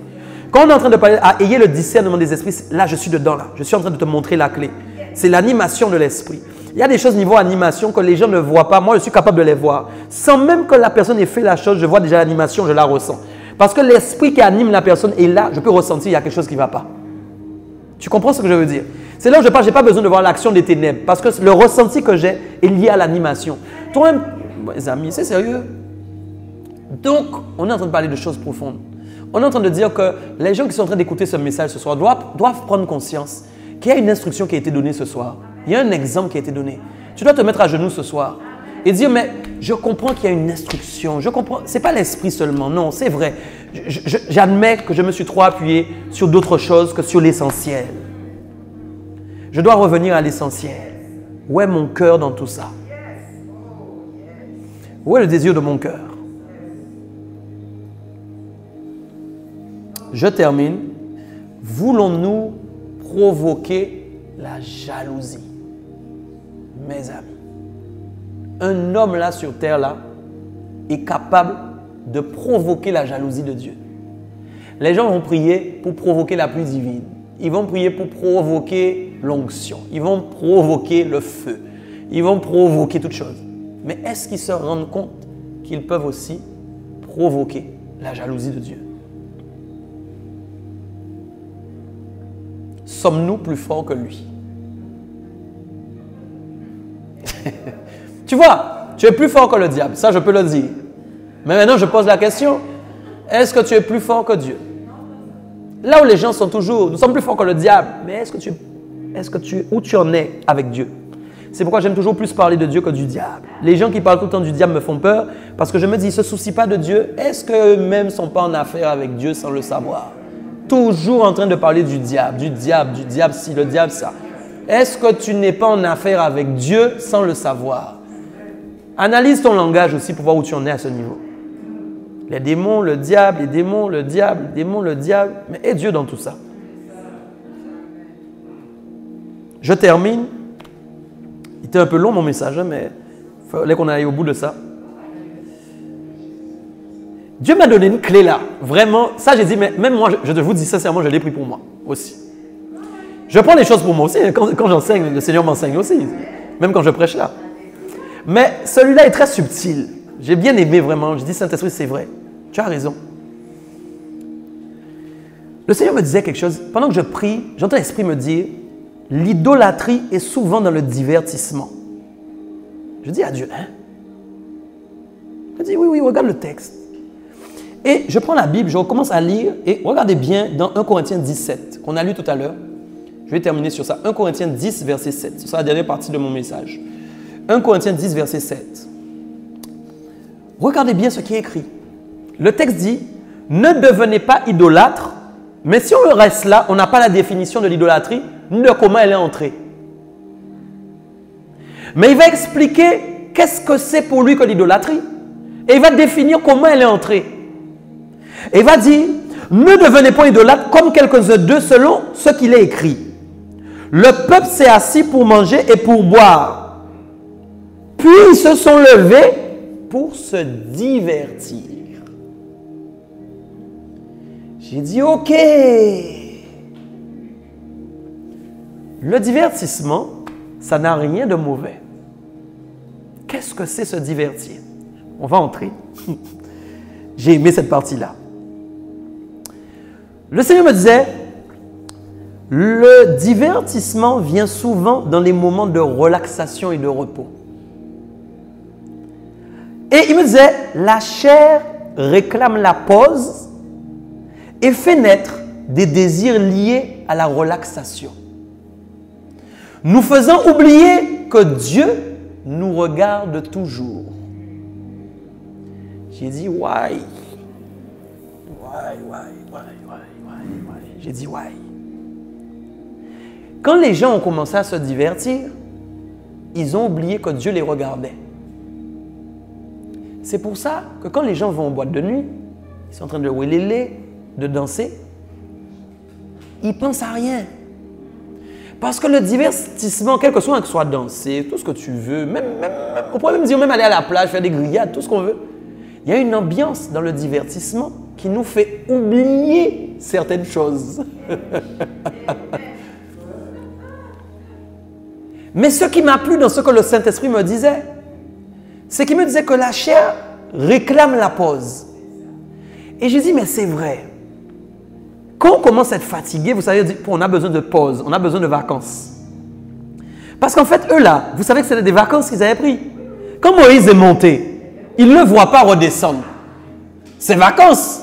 Quand on est en train de parler à ayez le discernement des esprits, là je suis dedans, là. Je suis en train de te montrer la clé. C'est l'animation de l'esprit. Il y a des choses niveau animation que les gens ne voient pas. Moi, je suis capable de les voir. Sans même que la personne ait fait la chose, je vois déjà l'animation, je la ressens. Parce que l'esprit qui anime la personne est là, je peux ressentir qu'il y a quelque chose qui ne va pas. Tu comprends ce que je veux dire? C'est là où je parle, je n'ai pas besoin de voir l'action des ténèbres parce que le ressenti que j'ai est lié à l'animation. Toi-même, mes amis, c'est sérieux. Donc, on est en train de parler de choses profondes. On est en train de dire que les gens qui sont en train d'écouter ce message ce soir doivent prendre conscience qu'il y a une instruction qui a été donnée ce soir. Il y a un exemple qui a été donné. Tu dois te mettre à genoux ce soir et dire, mais je comprends qu'il y a une instruction. Je comprends. Ce n'est pas l'esprit seulement. Non, c'est vrai. J'admets que je me suis trop appuyé sur d'autres choses que sur l'essentiel. Je dois revenir à l'essentiel. Où est mon cœur dans tout ça? Où est le désir de mon cœur? Je termine. Voulons-nous provoquer la jalousie? Mes amis, un homme là sur terre là est capable de provoquer la jalousie de Dieu. Les gens vont prier pour provoquer la pluie divine. Ils vont prier pour provoquer l'onction. Ils vont provoquer le feu. Ils vont provoquer toutes choses. Mais est-ce qu'ils se rendent compte qu'ils peuvent aussi provoquer la jalousie de Dieu? Sommes-nous plus forts que lui? Tu vois, tu es plus fort que le diable. Ça, je peux le dire. Mais maintenant, je pose la question. Est-ce que tu es plus fort que Dieu? Là où les gens sont toujours, nous sommes plus forts que le diable. Mais où tu en es avec Dieu? C'est pourquoi j'aime toujours plus parler de Dieu que du diable. Les gens qui parlent tout le temps du diable me font peur parce que je me dis, ils ne se soucient pas de Dieu. Est-ce qu'eux-mêmes ne sont pas en affaire avec Dieu sans le savoir? Toujours en train de parler du diable ci, le diable ça. Est-ce que tu n'es pas en affaire avec Dieu sans le savoir? Analyse ton langage aussi pour voir où tu en es à ce niveau. Les démons, le diable, les démons, le diable, les démons, le diable. Mais est Dieu dans tout ça? Je termine. Il était un peu long mon message, mais il fallait qu'on aille au bout de ça. Dieu m'a donné une clé là. Vraiment, ça j'ai dit, mais même moi, je vous dis sincèrement, je l'ai pris pour moi aussi. Je prends les choses pour moi aussi. Quand j'enseigne, le Seigneur m'enseigne aussi. Même quand je prêche là. Mais celui-là est très subtil. J'ai bien aimé vraiment. Je dis, Saint-Esprit, c'est vrai. Tu as raison. Le Seigneur me disait quelque chose. Pendant que je prie, j'entends l'Esprit me dire, l'idolâtrie est souvent dans le divertissement. Je dis à Dieu, hein? Je dis, oui, regarde le texte. Et je prends la Bible, je recommence à lire et regardez bien dans 1 Corinthiens 17 qu'on a lu tout à l'heure. Je vais terminer sur ça. 1 Corinthiens 10, verset 7. Ce sera la dernière partie de mon message. 1 Corinthiens 10, verset 7. Regardez bien ce qui est écrit. Le texte dit, ne devenez pas idolâtres, mais si on reste là, on n'a pas la définition de l'idolâtrie, ni de comment elle est entrée. Mais il va expliquer qu'est-ce que c'est pour lui que l'idolâtrie. Et il va définir comment elle est entrée. Et il va dire, ne devenez pas idolâtres comme quelques-uns d'eux selon ce qu'il est écrit. Le peuple s'est assis pour manger et pour boire. Puis ils se sont levés pour se divertir. J'ai dit, OK. Le divertissement, ça n'a rien de mauvais. Qu'est-ce que c'est se divertir? On va entrer. J'ai aimé cette partie-là. Le Seigneur me disait, le divertissement vient souvent dans les moments de relaxation et de repos. Et il me disait, la chair réclame la pause et fait naître des désirs liés à la relaxation, nous faisant oublier que Dieu nous regarde toujours. J'ai dit, why? J'ai dit, why? Quand les gens ont commencé à se divertir, ils ont oublié que Dieu les regardait. C'est pour ça que quand les gens vont en boîte de nuit, ils sont en train de wélélé, de danser, ils ne pensent à rien. Parce que le divertissement, quel que soit danser, tout ce que tu veux, on pourrait même dire même aller à la plage, faire des grillades, tout ce qu'on veut. Il y a une ambiance dans le divertissement qui nous fait oublier certaines choses. Mais ce qui m'a plu dans ce que le Saint-Esprit me disait, c'est qu'il me disait que la chair réclame la pause. Et j'ai dit, mais c'est vrai. Quand on commence à être fatigué, vous savez, on a besoin de pause, on a besoin de vacances. Parce qu'en fait, eux là, vous savez que c'était des vacances qu'ils avaient pris. Quand Moïse est monté, il ne le voit pas redescendre. C'est vacances.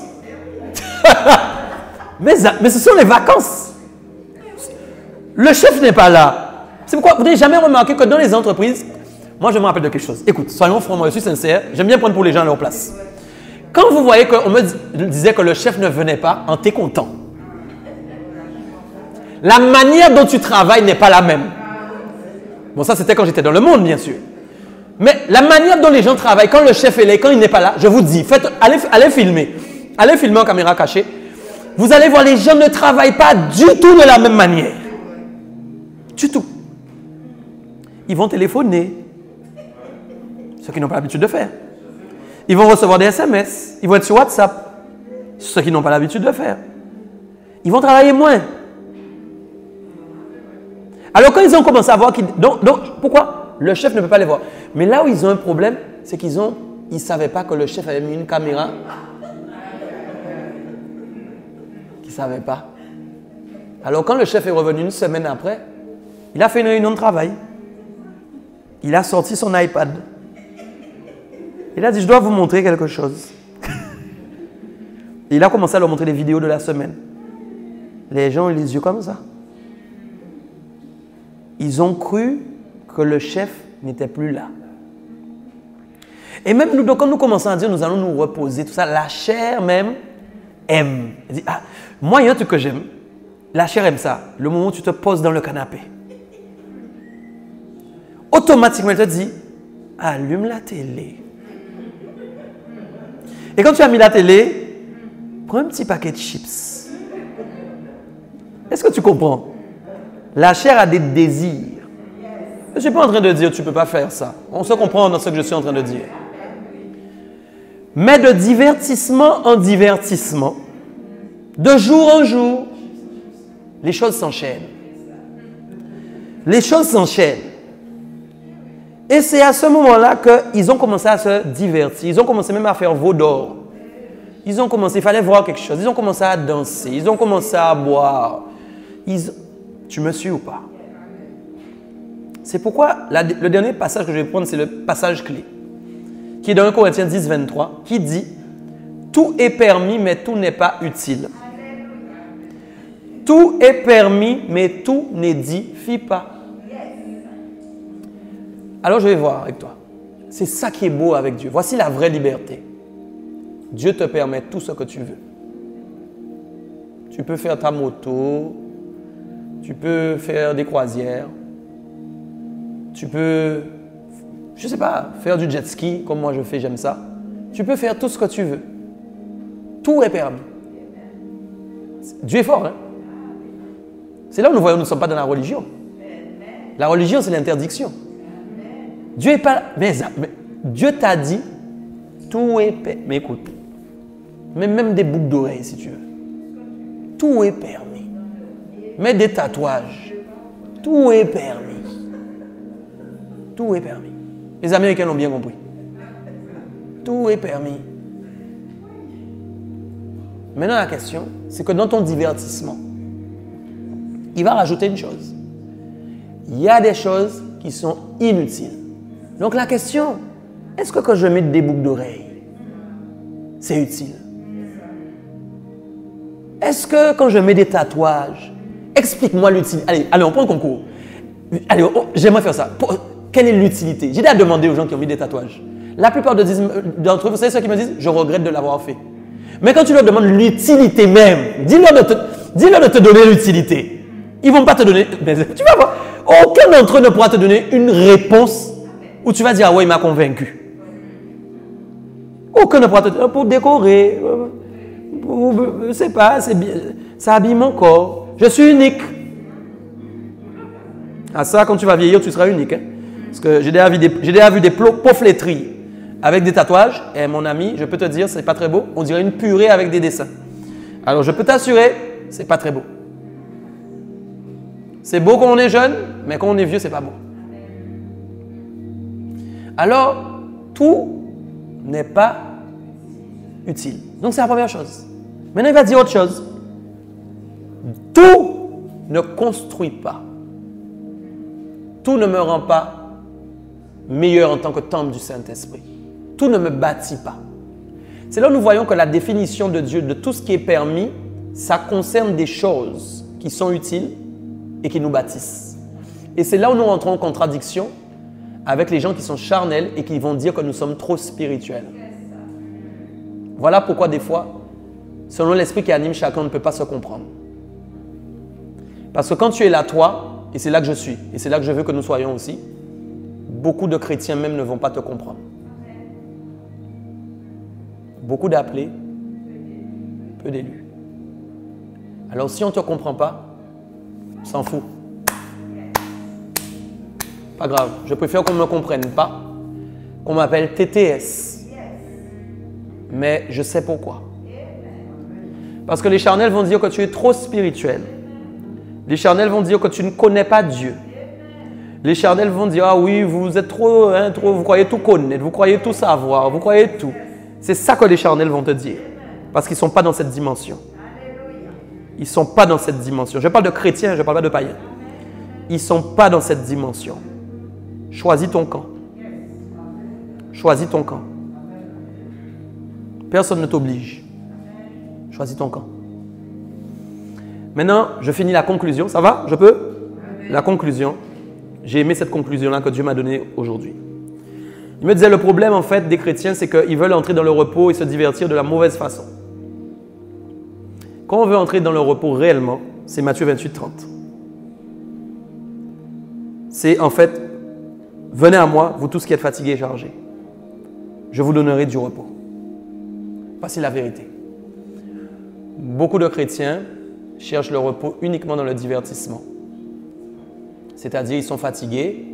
mais ce sont les vacances. Le chef n'est pas là. C'est pourquoi vous n'avez jamais remarqué que dans les entreprises, moi je me rappelle de quelque chose. Écoute, soyons francs, moi je suis sincère, j'aime bien prendre pour les gens à leur place. Quand vous voyez qu'on me disait que le chef ne venait pas, on t'est content. La manière dont tu travailles n'est pas la même. Bon, ça c'était quand j'étais dans le monde, bien sûr. Mais la manière dont les gens travaillent, quand le chef est là, quand il n'est pas là, je vous dis, allez filmer. Allez filmer en caméra cachée. Vous allez voir, les gens ne travaillent pas du tout de la même manière. Du tout. Ils vont téléphoner. Ceux qui n'ont pas l'habitude de faire. Ils vont recevoir des SMS. Ils vont être sur WhatsApp. Ceux qui n'ont pas l'habitude de faire. Ils vont travailler moins. Alors quand ils ont commencé à voir qu'ils... Donc, pourquoi? Le chef ne peut pas les voir. Mais là où ils ont un problème, c'est qu'ils ne savaient pas que le chef avait mis une caméra. Qu'ils ne savaient pas. Alors quand le chef est revenu une semaine après, il a fait une réunion de travail. Il a sorti son iPad. Il a dit, je dois vous montrer quelque chose. Et il a commencé à leur montrer les vidéos de la semaine. Les gens ont les yeux comme ça. Ils ont cru que le chef n'était plus là. Et même nous, quand nous commençons à dire, nous allons nous reposer, tout ça, la chair même aime. Elle dit, moi, il y a un truc que j'aime. La chair aime ça. Le moment où tu te poses dans le canapé. Automatiquement, elle te dit, allume la télé. Et quand tu as mis la télé, prends un petit paquet de chips. Est-ce que tu comprends? La chair a des désirs. Je ne suis pas en train de dire, tu ne peux pas faire ça. On se comprend dans ce que je suis en train de dire. Mais de divertissement en divertissement, de jour en jour, les choses s'enchaînent. Les choses s'enchaînent. Et c'est à ce moment-là qu'ils ont commencé à se divertir. Ils ont commencé même à faire veau d'or. Ils ont commencé, il fallait voir quelque chose. Ils ont commencé à danser. Ils ont commencé à boire. Tu me suis ou pas? C'est pourquoi le dernier passage que je vais prendre, c'est le passage clé. Qui est dans 1 Corinthiens 10, 23, qui dit « Tout est permis, mais tout n'est pas utile. Tout est permis, mais tout n'édifie pas. » Alors je vais voir avec toi. C'est ça qui est beau avec Dieu. Voici la vraie liberté. Dieu te permet tout ce que tu veux. Tu peux faire ta moto, tu peux faire des croisières, tu peux, je ne sais pas, faire du jet ski comme moi je fais, j'aime ça. Tu peux faire tout ce que tu veux. Tout est permis. Dieu est fort, hein? C'est là où nous voyons que nous ne sommes pas dans la religion. La religion, c'est l'interdiction. Dieu est pas... Mais Dieu t'a dit, tout est permis. Mais écoute, même des boucles d'oreilles si tu veux. Tout est permis. Mettre des tatouages. Tout est permis. Tout est permis. Les Américains l'ont bien compris. Tout est permis. Maintenant, la question, c'est que dans ton divertissement, il va rajouter une chose. Il y a des choses qui sont inutiles. Donc la question, est-ce que quand je mets des boucles d'oreilles, c'est utile? Est-ce que quand je mets des tatouages, explique-moi l'utilité. Allez, on prend le concours. Allez, j'aimerais faire ça. Quelle est l'utilité? J'ai déjà demandé aux gens qui ont mis des tatouages. La plupart d'entre eux, vous savez ceux qui me disent, je regrette de l'avoir fait. Mais quand tu leur demandes l'utilité même, dis-leur de te donner l'utilité. Ils ne vont pas te donner. Tu vas voir, aucun d'entre eux ne pourra te donner une réponse où tu vas dire, ah ouais, il m'a convaincu. Aucun ne pourra te dire, pour décorer, je ne sais pas, ça habille mon corps. Je suis unique. Ah ça, quand tu vas vieillir, tu seras unique. Hein? Parce que j'ai déjà vu des pofléteries avec des tatouages. Et mon ami, je peux te dire, c'est pas très beau. On dirait une purée avec des dessins. Alors, je peux t'assurer, c'est pas très beau. C'est beau quand on est jeune, mais quand on est vieux, c'est pas beau. Alors, tout n'est pas utile. Donc, c'est la première chose. Maintenant, il va dire autre chose. Tout ne construit pas. Tout ne me rend pas meilleur en tant que temple du Saint-Esprit. Tout ne me bâtit pas. C'est là où nous voyons que la définition de Dieu de tout ce qui est permis, ça concerne des choses qui sont utiles et qui nous bâtissent. Et c'est là où nous rentrons en contradiction avec les gens qui sont charnels et qui vont dire que nous sommes trop spirituels. Voilà pourquoi des fois, selon l'esprit qui anime chacun, on ne peut pas se comprendre. Parce que quand tu es là, toi, et c'est là que je suis, et c'est là que je veux que nous soyons aussi, beaucoup de chrétiens même ne vont pas te comprendre. Beaucoup d'appelés, peu d'élus. Alors si on ne te comprend pas, on s'en fout. Pas grave, je préfère qu'on ne me comprenne pas, qu'on m'appelle TTS. Mais je sais pourquoi. Parce que les charnels vont dire que tu es trop spirituel. Les charnels vont dire que tu ne connais pas Dieu. Les charnels vont dire, ah oui, vous êtes trop, vous croyez tout connaître, vous croyez tout savoir, vous croyez tout. C'est ça que les charnels vont te dire. Parce qu'ils ne sont pas dans cette dimension. Ils ne sont pas dans cette dimension. Je parle de chrétiens, je ne parle pas de païens. Ils ne sont pas dans cette dimension. Choisis ton camp. Choisis ton camp. Personne ne t'oblige. Choisis ton camp. Maintenant, je finis la conclusion. Ça va? Je peux? La conclusion. J'ai aimé cette conclusion-là que Dieu m'a donnée aujourd'hui. Il me disait, le problème en fait des chrétiens, c'est qu'ils veulent entrer dans le repos et se divertir de la mauvaise façon. Quand on veut entrer dans le repos réellement, c'est Matthieu 28, 30. C'est en fait, venez à moi, vous tous qui êtes fatigués et chargés. Je vous donnerai du repos. Voici la vérité. Beaucoup de chrétiens cherchent le repos uniquement dans le divertissement. C'est-à-dire, ils sont fatigués.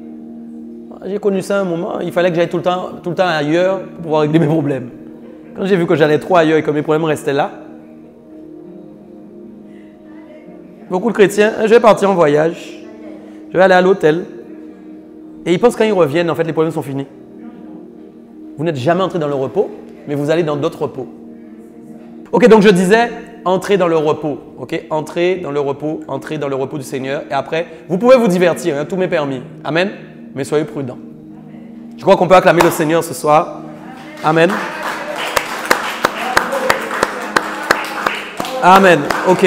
J'ai connu ça un moment, il fallait que j'aille tout le temps ailleurs pour pouvoir régler mes problèmes. Quand j'ai vu que j'allais trop ailleurs et que mes problèmes restaient là, beaucoup de chrétiens, je vais partir en voyage, je vais aller à l'hôtel. Et ils pensent que quand ils reviennent, en fait, les problèmes sont finis. Vous n'êtes jamais entré dans le repos, mais vous allez dans d'autres repos. Ok, donc je disais, entrez dans le repos. Ok, entrez dans le repos du Seigneur. Et après, vous pouvez vous divertir, hein, tout m'est permis. Amen. Mais soyez prudents. Je crois qu'on peut acclamer le Seigneur ce soir. Amen. Amen. Ok.